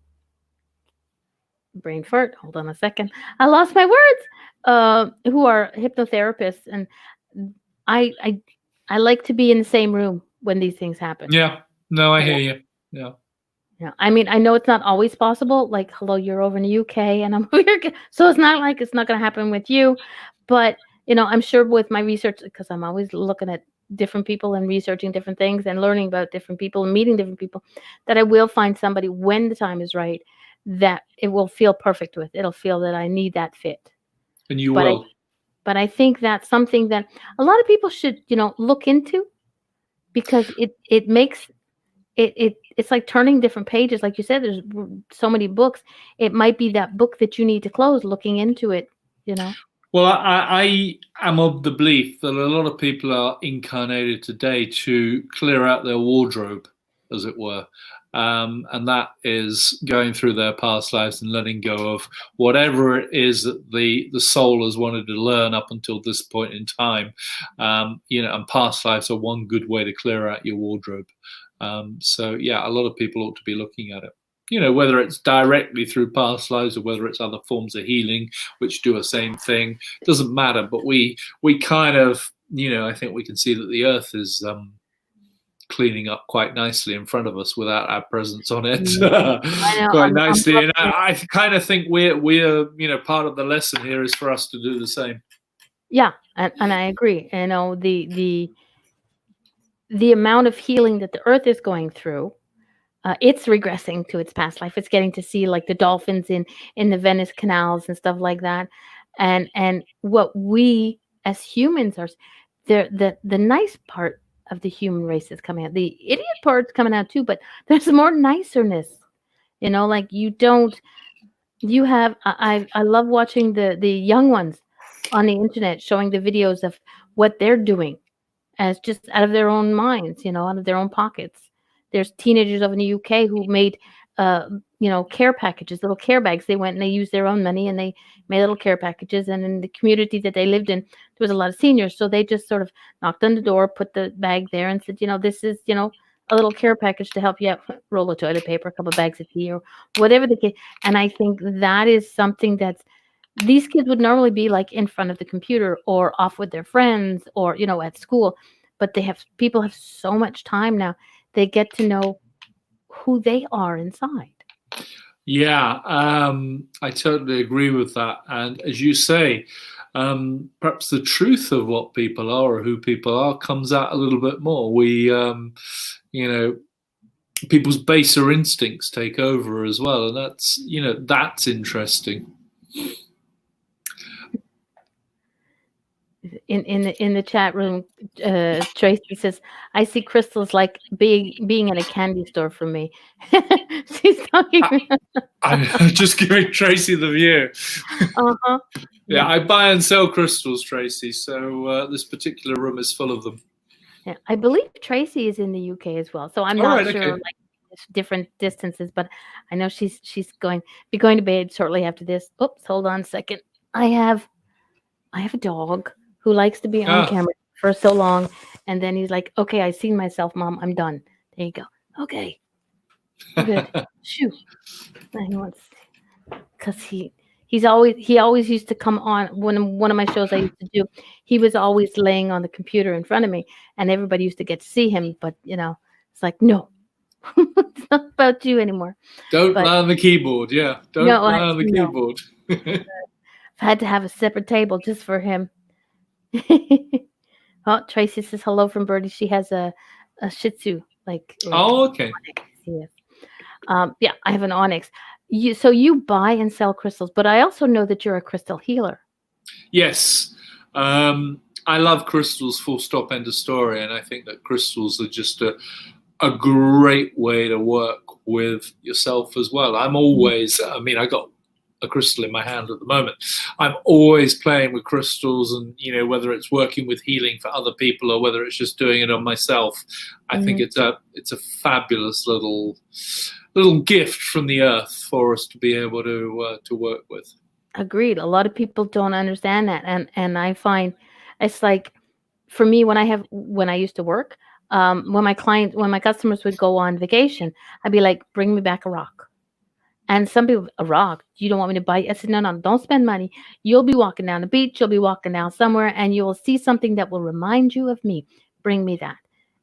brain fart. Hold on a second, I lost my words. Who are hypnotherapists, and I I I like to be in the same room when these things happen. Yeah, no, I hear you. Yeah. Yeah, I mean, I know it's not always possible. Like, hello, you're over in the UK, and I'm over here, so it's not like it's not going to happen with you. But I'm sure with my research, because I'm always looking at different people and researching different things and learning about different people and meeting different people, that I will find somebody when the time is right that it will feel perfect with. It'll feel that I need that fit. And you But will. I think that's something that a lot of people should look into, because it makes it's like turning different pages. Like you said, there's so many books. It might be that book that you need to close, looking into it. Well, I am of the belief that a lot of people are incarnated today to clear out their wardrobe as it were. And that is going through their past lives and letting go of whatever it is that the soul has wanted to learn up until this point in time. And past lives are one good way to clear out your wardrobe. So yeah, a lot of people ought to be looking at it. Whether it's directly through past lives or whether it's other forms of healing which do the same thing, doesn't matter. But we kind of, I think we can see that the earth is cleaning up quite nicely in front of us without our presence on it. I know. Quite I'm nicely. And loving it. I kind of think we're part of the lesson here is for us to do the same. Yeah, and I agree. The amount of healing that the earth is going through, it's regressing to its past life. It's getting to see like the dolphins in the Venice canals and stuff like that. And what we as humans are, the nice part of the human race is coming out. The idiot part's coming out too, but there's more nicerness. Like you have. I love watching the young ones on the internet showing the videos of what they're doing as just out of their own minds, out of their own pockets. There's teenagers over in the UK who made, care packages, little care bags. They went and they used their own money and they made little care packages. And in the community that they lived in, there was a lot of seniors. So they just sort of knocked on the door, put the bag there and said, this is, a little care package to help you out, roll of toilet paper, a couple of bags of tea or whatever the case. And I think that is something that's, these kids would normally be like in front of the computer or off with their friends or, at school, but people have so much time now. They get to know who they are inside. Yeah, I totally agree with that. And as you say, perhaps the truth of what people are or who people are comes out a little bit more. People's baser instincts take over as well. And that's interesting. In the chat room, Tracy says, "I see crystals like being in a candy store for me." She's talking. I'm just giving Tracy the view. Uh-huh. Yeah, I buy and sell crystals, Tracy. So this particular room is full of them. Yeah, I believe Tracy is in the UK as well. So I'm not sure, okay. like different distances, but I know she's going to bed shortly after this. Oops, hold on a second. I have a dog who likes to be on camera for so long, and then he's like, "Okay, I seen myself, Mom. I'm done." There you go. Okay, good. Shoo. Because he always used to come on one of my shows I used to do. He was always laying on the computer in front of me, and everybody used to get to see him. But it's like, no, it's not about you anymore. Don't lie on the keyboard. Yeah, don't lie on the keyboard. I had to have a separate table just for him. Oh, Tracy says hello from Birdie. She has a Shih Tzu. Okay. Yes. Yeah, I have an onyx. So you buy and sell crystals, but I also know that you're a crystal healer. Yes. I love crystals, full stop, end of story. And I think that crystals are just a great way to work with yourself as well. I got a crystal in my hand at the moment. I'm always playing with crystals, and whether it's working with healing for other people or whether it's just doing it on myself, I think it's a fabulous little gift from the earth for us to be able to work with. Agreed. A lot of people don't understand that, and I find it's like, for me, when I used to work, when my customers would go on vacation, I'd be like, "Bring me back a rock." And some people, "A rock? You don't want me to buy?" I said, "No, don't spend money. You'll be walking down the beach, you'll be walking down somewhere, and you will see something that will remind you of me. Bring me that."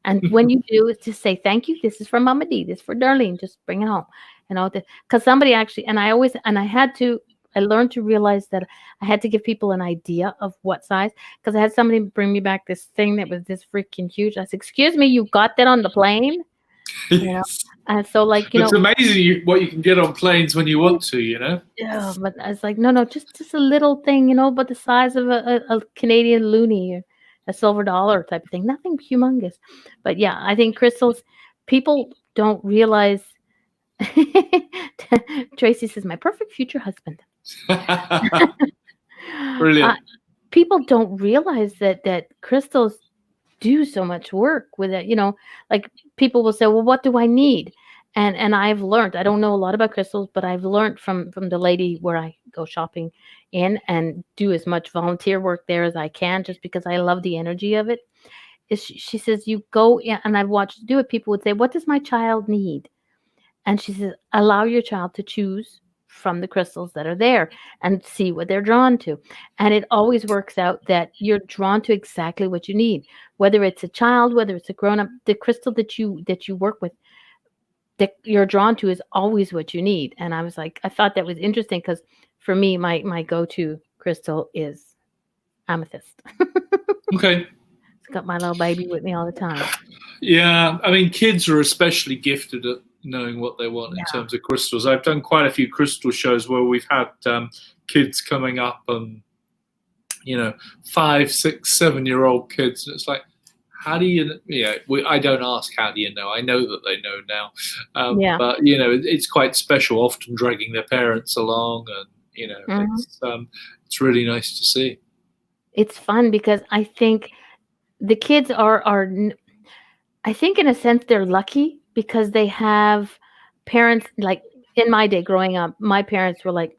And when you do, it's just say, "Thank you. This is for Mama D. This is for Darlene. Just bring it home." Because somebody actually, I learned to realize that I had to give people an idea of what size, because I had somebody bring me back this thing that was this freaking huge. I said, "Excuse me, you got that on the plane?" Yes. And so, it's amazing what you can get on planes when you want to, Yeah, but I was like, no, just a little thing, but the size of a Canadian loonie, or a silver dollar type of thing. Nothing humongous. But yeah, I think crystals, people don't realize. Tracy says, "My perfect future husband." Brilliant. People don't realize that crystals do so much work with it. Like people will say, "Well, what do I need?" And I've learned. I don't know a lot about crystals, but I've learned from the lady where I go shopping in and do as much volunteer work there as I can, just because I love the energy of it. Is she says you go in, and I've watched her do it. People would say, "What does my child need?" And she says, allow your child to choose from the crystals that are there and see what they're drawn to. And it always works out that you're drawn to exactly what you need. Whether it's a child, whether it's a grown up, the crystal that you work with, that you're drawn to, is always what you need. And I was like, I thought that was interesting because for me, my go-to crystal is amethyst. Okay. It's got my little baby with me all the time. Yeah, I mean, kids are especially gifted at knowing what they want in Yeah. terms of crystals. I've done quite a few crystal shows where we've had kids coming up and, 5, 6, 7-year-old kids. And it's like, how do you, I don't ask, how do you know? I know that they know now. Yeah. But, it's quite special, often dragging their parents along. And, Mhm. it's really nice to see. It's fun because I think the kids I think in a sense they're lucky because they have parents like in my day growing up, my parents were like,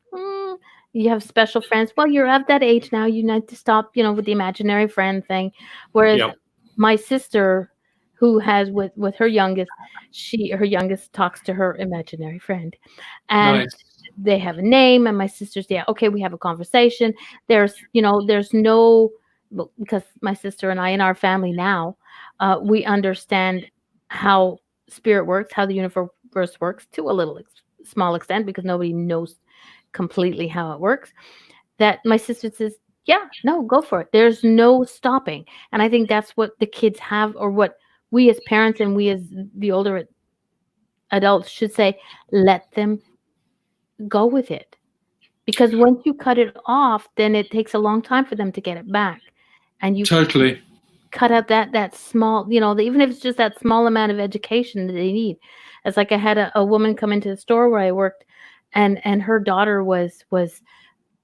you have special friends. Well, you're of that age now. You need to stop, with the imaginary friend thing. Whereas Yeah, my sister, who has with her youngest, her youngest talks to her imaginary friend, and nice. they have a name. And my sister's, yeah, okay, we have a conversation. There's no, well, because my sister and I in our family now, we understand how spirit works, how the universe works to a little small extent, because nobody knows completely how it works. That my sister says, yeah, no, go for it. There's no stopping. And I think that's what the kids have, or what we as parents and we as the older adults should say. Let them go with it, because once you cut it off, then it takes a long time for them to get it back. And you Totally. cut out that small, even if it's just that small amount of education that they need. It's like I had a woman come into the store where I worked, and her daughter was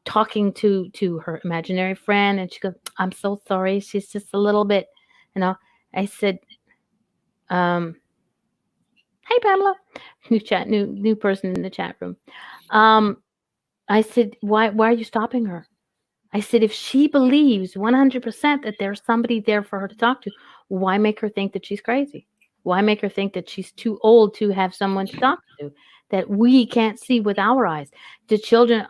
talking to her imaginary friend, and she goes, "I'm so sorry, she's just a little bit," you know. I said, um, "Hey, Pamela," new person in the chat room. Um, I said, "Why are you stopping her?" I said, if she believes 100% that there's somebody there for her to talk to, why make her think that she's crazy? Why make her think that she's too old to have someone to talk to that we can't see with our eyes? The children,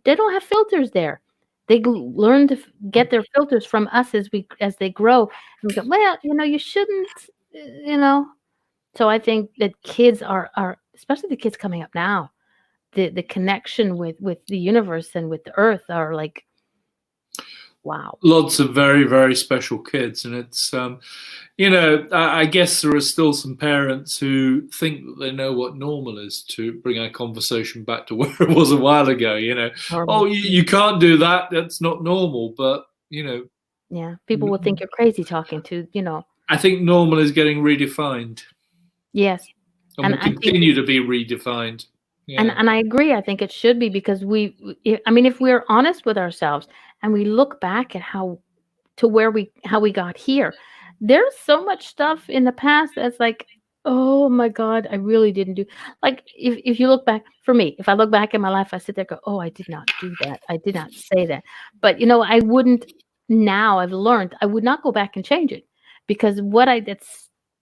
they don't have filters there. They learn to get their filters from us as they grow. And we go, well, you shouldn't, you know. So I think that kids are especially the kids coming up now. The connection with the universe and with the earth are like, wow. Lots of very, very special kids. And it's, I guess there are still some parents who think that they know what normal is, to bring our conversation back to where it was a while ago. Oh, Horrible. you can't do that. That's not normal. But, Yeah, people will think you're crazy talking to. I think normal is getting redefined Yes, and and will I think, continue to be redefined. and Yeah. and I agree. I think it should be, because I mean, if we're honest with ourselves and we look back at how we got here, there's so much stuff in the past that's like, oh my God, I really didn't do. Like, if you look back, for me, if I look back in my life, I sit there and go, oh, I did not do that. I did not say that. But I wouldn't. Now I've learned I would not go back and change it, because what I that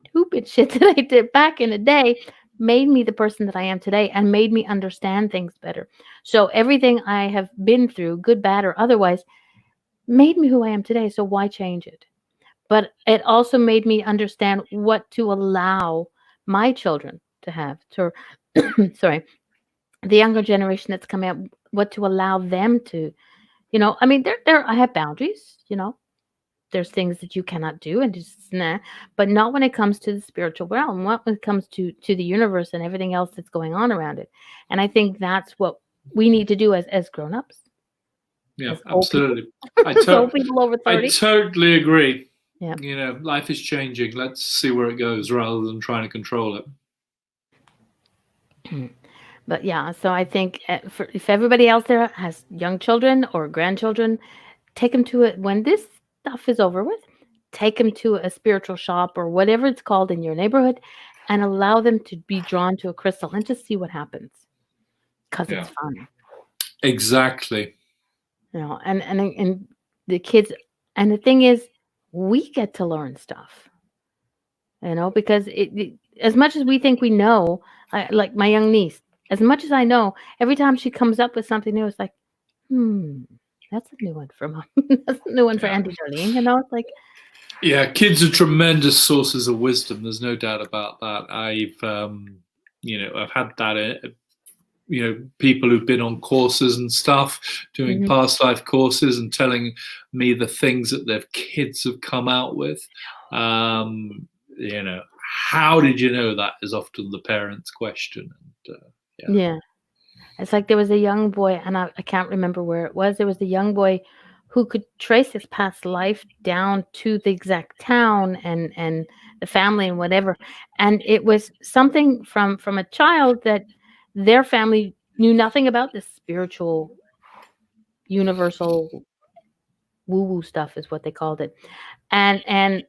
stupid shit that I did back in the day made me the person that I am today and made me understand things better. So everything I have been through, good, bad, or otherwise, made me who I am today. So why change it? But it also made me understand what to allow my children to have, to sorry, the younger generation that's coming up, what to allow them to, I mean, there I have boundaries. There's things that you cannot do, and just nah, but not when it comes to the spiritual realm, not when it comes to the universe and everything else that's going on around it. And I think that's what we need to do as grown-ups, Yeah, as old people, absolutely. as old people over I 30. totally agree. Yeah. Life is changing. Let's see where it goes rather than trying to control it. But yeah, so I think, if everybody else there has young children or grandchildren, take them to it when this stuff is over with. take them to a spiritual shop or whatever it's called in your neighborhood and allow them to be drawn to a crystal and just see what happens because Yeah, it's fun, exactly. and the kids, and the thing is, we get to learn stuff, because as much as we think we know, like my young niece, as much as I know, every time she comes up with something new, it's like, hmm, that's a new one for mom. That's a new one for Yeah. Auntie Darlene. It's like, Yeah, kids are tremendous sources of wisdom. There's no doubt about that. I've had that. People who've been on courses and stuff, doing mhm, past life courses, and telling me the things that their kids have come out with. Um, how did you know that is often the parents' question. And yeah. yeah. It's like there was a young boy, and I can't remember where it was. There was a young boy who could trace his past life down to the exact town and the family and whatever. And it was something from a child that their family knew nothing about, this spiritual, universal woo woo stuff is what they called it. And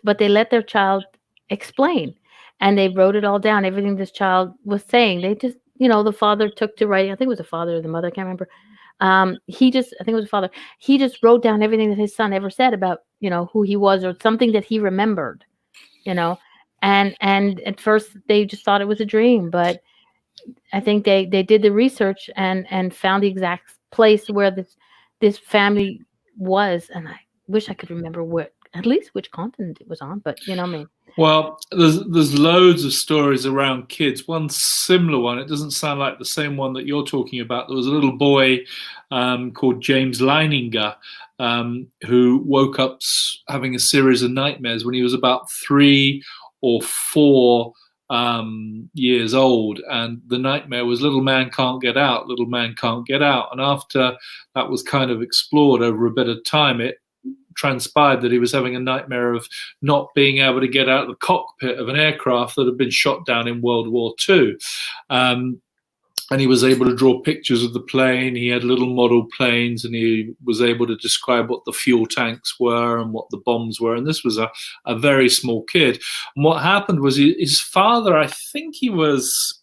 but they let their child explain, and they wrote it all down, everything this child was saying. They just, the father took to writing. I think it was the father or the mother, I can't remember. I think it was the father. He just wrote down everything that his son ever said about, who he was or something that he remembered, you know. And at first they just thought it was a dream, but I think they did the research and found the exact place where this family was. And I wish I could remember what, at least which continent it was on, but I mean. Well, there's loads of stories around kids. One similar one. It doesn't sound like the same one that you're talking about. There was a little boy called James Leininger who woke up having a series of nightmares when he was about 3 or 4 years old, and the nightmare was little man can't get out, little man can't get out. And after that was kind of explored over a bit of time, it transpired that he was having a nightmare of not being able to get out of the cockpit of an aircraft that had been shot down in World War II. And he was able to draw pictures of the plane. He had little model planes, and he was able to describe what the fuel tanks were and what the bombs were. And this was a very small kid. And what happened was his father, I think he was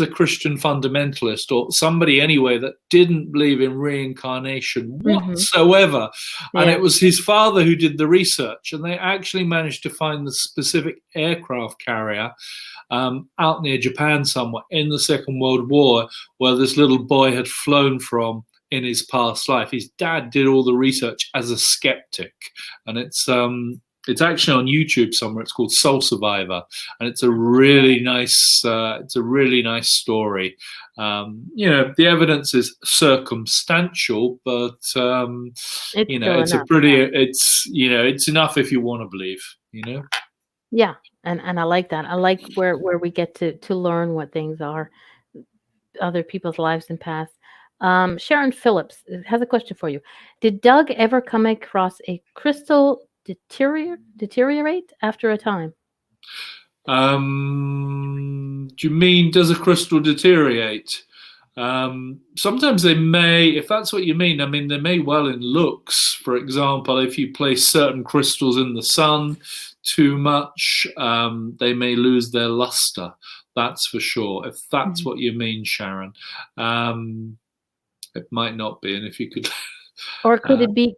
a Christian fundamentalist or somebody anyway that didn't believe in reincarnation Hmm. whatsoever. And Yeah. it was his father who did the research, and they actually managed to find the specific aircraft carrier out near Japan somewhere in the Second World War where this little boy had flown from in his past life. His dad did all the research as a skeptic, and it's actually on YouTube somewhere. It's called Soul Survivor, and it's a really nice story. The evidence is circumstantial, but It's still enough. it's enough if you want to believe. Yeah. And I like that. I like where we get to learn what things are, other people's lives and past. Sharon Phillips has a question for you. Did Doug ever come across a crystal deteriorate after a time? Do you mean does a crystal deteriorate? Sometimes they may, if that's what you mean. I mean, they may well in looks. For example, if you place certain crystals in the sun too much, they may lose their luster. That's for sure. If that's Mhm. what you mean, Sharon, it might not be. And if you could, Or uh, could it be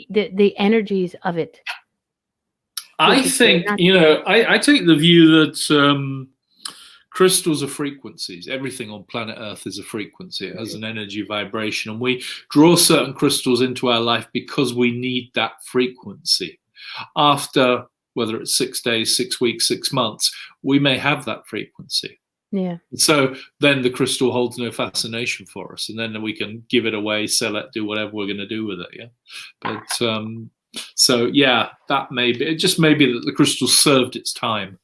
the energies of it would I think deteriorate? I take the view that. Crystals are frequencies. Everything on planet Earth is a frequency. It has an energy vibration, and we draw certain crystals into our life because we need that frequency. After, whether it's 6 days, 6 weeks, 6 months, we may have that frequency. Yeah. So then the crystal holds no fascination for us, and then we can give it away, sell it, do whatever we're going to do with it. Yeah, but so yeah, that may be. It just may be that the crystal served its time.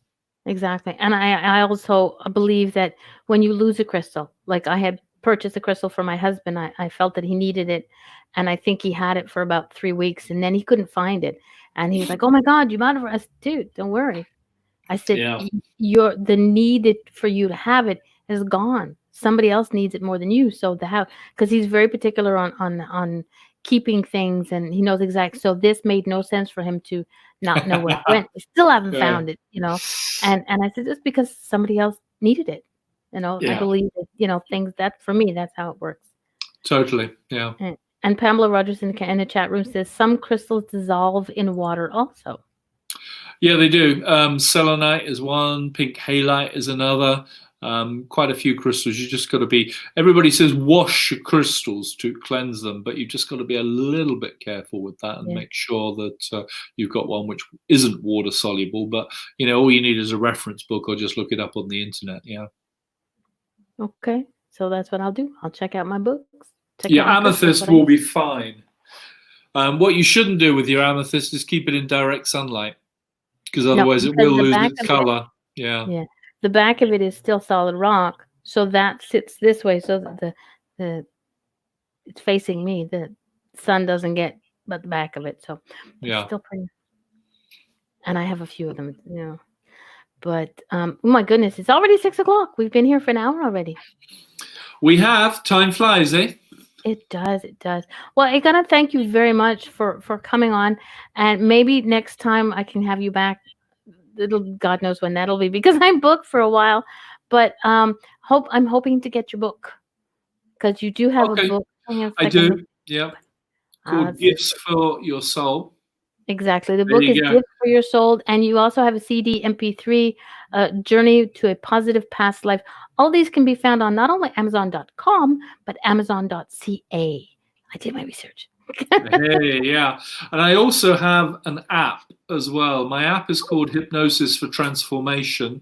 Exactly. And I also believe that when you lose a crystal, like I had purchased a crystal for my husband, I felt that he needed it. And I think he had it for about 3 weeks, and then he couldn't find it. And he was like, "Oh my God, you bought it for us." Dude, don't worry. I said, Yeah. The need for you to have it is gone. Somebody else needs it more than you. So because he's very particular on keeping things, and he knows exactly. So this made no sense for him to not know where it went. We still haven't Yeah. found it, And I said, just because somebody else needed it, I Yeah. believe that, things that for me, that's how it works. Totally. Yeah. And Pamela Rogers in the chat room says some crystals dissolve in water also. Yeah, they do. Selenite is one. Pink halite is another. Quite a few crystals. You just got to be. Everybody says wash your crystals to cleanse them, but you've just got to be a little bit careful with that and Yeah. make sure that you've got one which isn't water soluble. But all you need is a reference book or just look it up on the internet. Yeah. Okay, so that's what I'll do. I'll check out my books. Check Your out my crystals. amethyst will be fine. What you shouldn't do with your amethyst is keep it in direct sunlight, because otherwise it will lose its color. Yeah, the back of it is still solid rock, so that sits this way, so that the it's facing me. The sun doesn't get but the back of it, so it's still pretty. And I have a few of them, But oh my goodness, it's already 6:00. We've been here for an hour already. We have. Time flies, eh? It does. It does. Well, I gotta thank you very much for coming on, and maybe next time I can have you back. God knows when that'll be, because I'm booked for a while. But I'm hoping to get your book, because you do have a book. I do. Yeah. Called Gifts for Your Soul. Exactly. The book is Gifts for Your Soul, and you also have a CD, MP3, Journey to a Positive Past Life. All these can be found on not only Amazon.com, but Amazon.ca. I did my research. Hey, yeah. And I also have an app as well. My app is called Hypnosis for Transformation.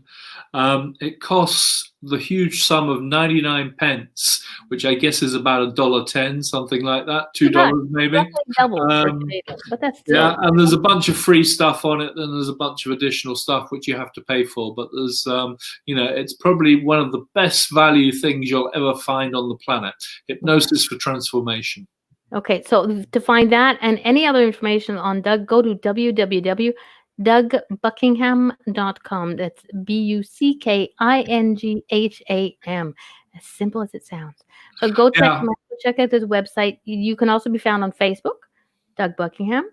It costs the huge sum of 99 pence, which I guess is about $1.10, something like that, $2 maybe. Double but that's still. Yeah, and there's a bunch of free stuff on it, and there's a bunch of additional stuff which you have to pay for. But there's, it's probably one of the best value things you'll ever find on the planet. Hypnosis for Transformation. Okay, so to find that and any other information on Doug, go to www.dougbuckingham.com. That's Buckingham. As simple as it sounds. So go check out his website. You can also be found on Facebook, Doug Buckingham.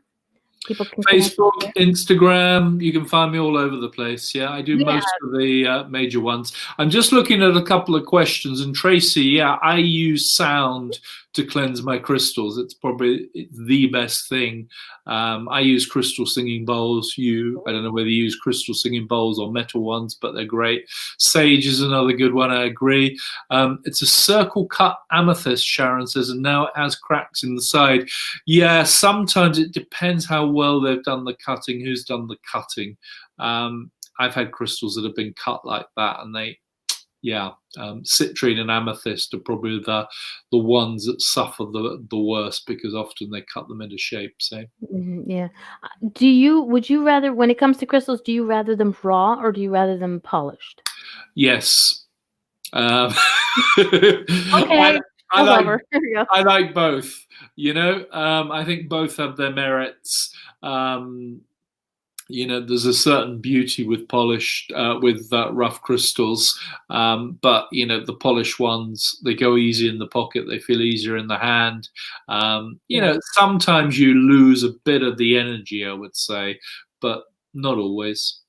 People can Facebook, Instagram, you can find me all over the place. Yeah, I do most of the major ones. I'm just looking at a couple of questions. And Tracy, I use sound to cleanse my crystals. It's probably the best thing. I use crystal singing bowls. I don't know whether you use crystal singing bowls or metal ones, but they're great. Sage is another good one, I agree. It's a circle cut amethyst, Sharon says, and now it has cracks in the side. Yeah, sometimes it depends how well they've done the cutting, who's done the cutting. I've had crystals that have been cut like that, and citrine and amethyst are probably the ones that suffer the worst, because often they cut them into shapes. Yeah. Would you rather, when it comes to crystals, do you rather them raw or do you rather them polished? Yes. Okay. I like both. I think both have their merits. There's a certain beauty with polished, with rough crystals, but the polished ones, they go easy in the pocket, they feel easier in the hand. Sometimes you lose a bit of the energy, I would say, but not always.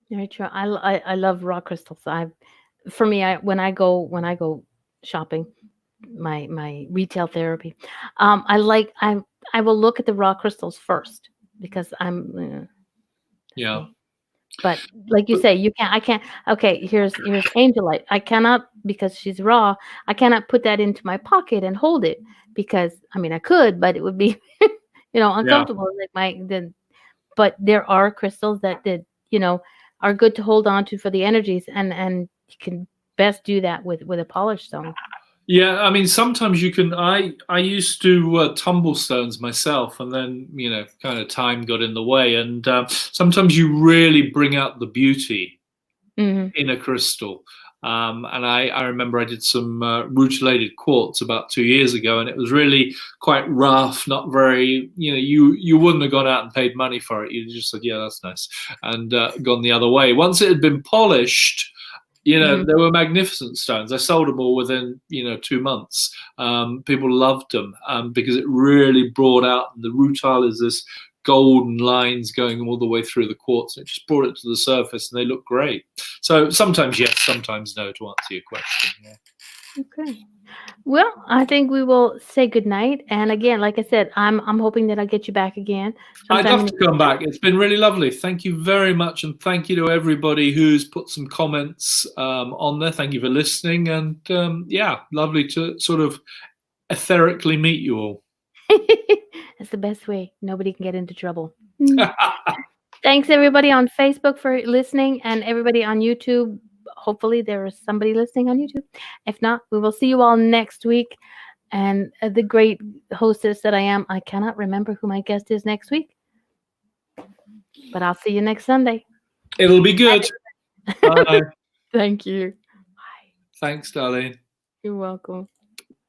Very true. I love raw crystals. When I go shopping, my retail therapy, I will look at the raw crystals first, because I'm. But like you say, I can't. Okay, here's angelite. I cannot, because she's raw. I cannot put that into my pocket and hold it, because I could, but it would be, uncomfortable. But there are crystals that are good to hold on to for the energies, and you can best do that with a polished stone. Yeah, sometimes you can. I used to tumble stones myself, and then kind of time got in the way. And sometimes you really bring out the beauty in a crystal. And I remember I did some rutilated quartz about 2 years ago, and it was really quite rough, not very. You wouldn't have gone out and paid money for it. You just said, "Yeah, that's nice," and gone the other way. Once it had been polished, They were magnificent stones. I sold them all within 2 months. People loved them because it really brought out the rutile is this golden lines going all the way through the quartz. It just brought it to the surface, and they look great. So sometimes yes, sometimes no, to answer your question. Yeah. Okay. Well, I think we will say goodnight. And again, like I said, I'm hoping that I'll get you back again. I'd love to come back. It's been really lovely. Thank you very much, and thank you to everybody who's put some comments on there. Thank you for listening, and lovely to sort of etherically meet you all. That's the best way. Nobody can get into trouble. Thanks everybody on Facebook for listening, and everybody on YouTube. Hopefully there is somebody listening on YouTube. If not, we will see you all next week. And the great hostess that I am, I cannot remember who my guest is next week. But I'll see you next Sunday. It'll be good. Bye. Thank you. Bye. Thanks, darling. You're welcome.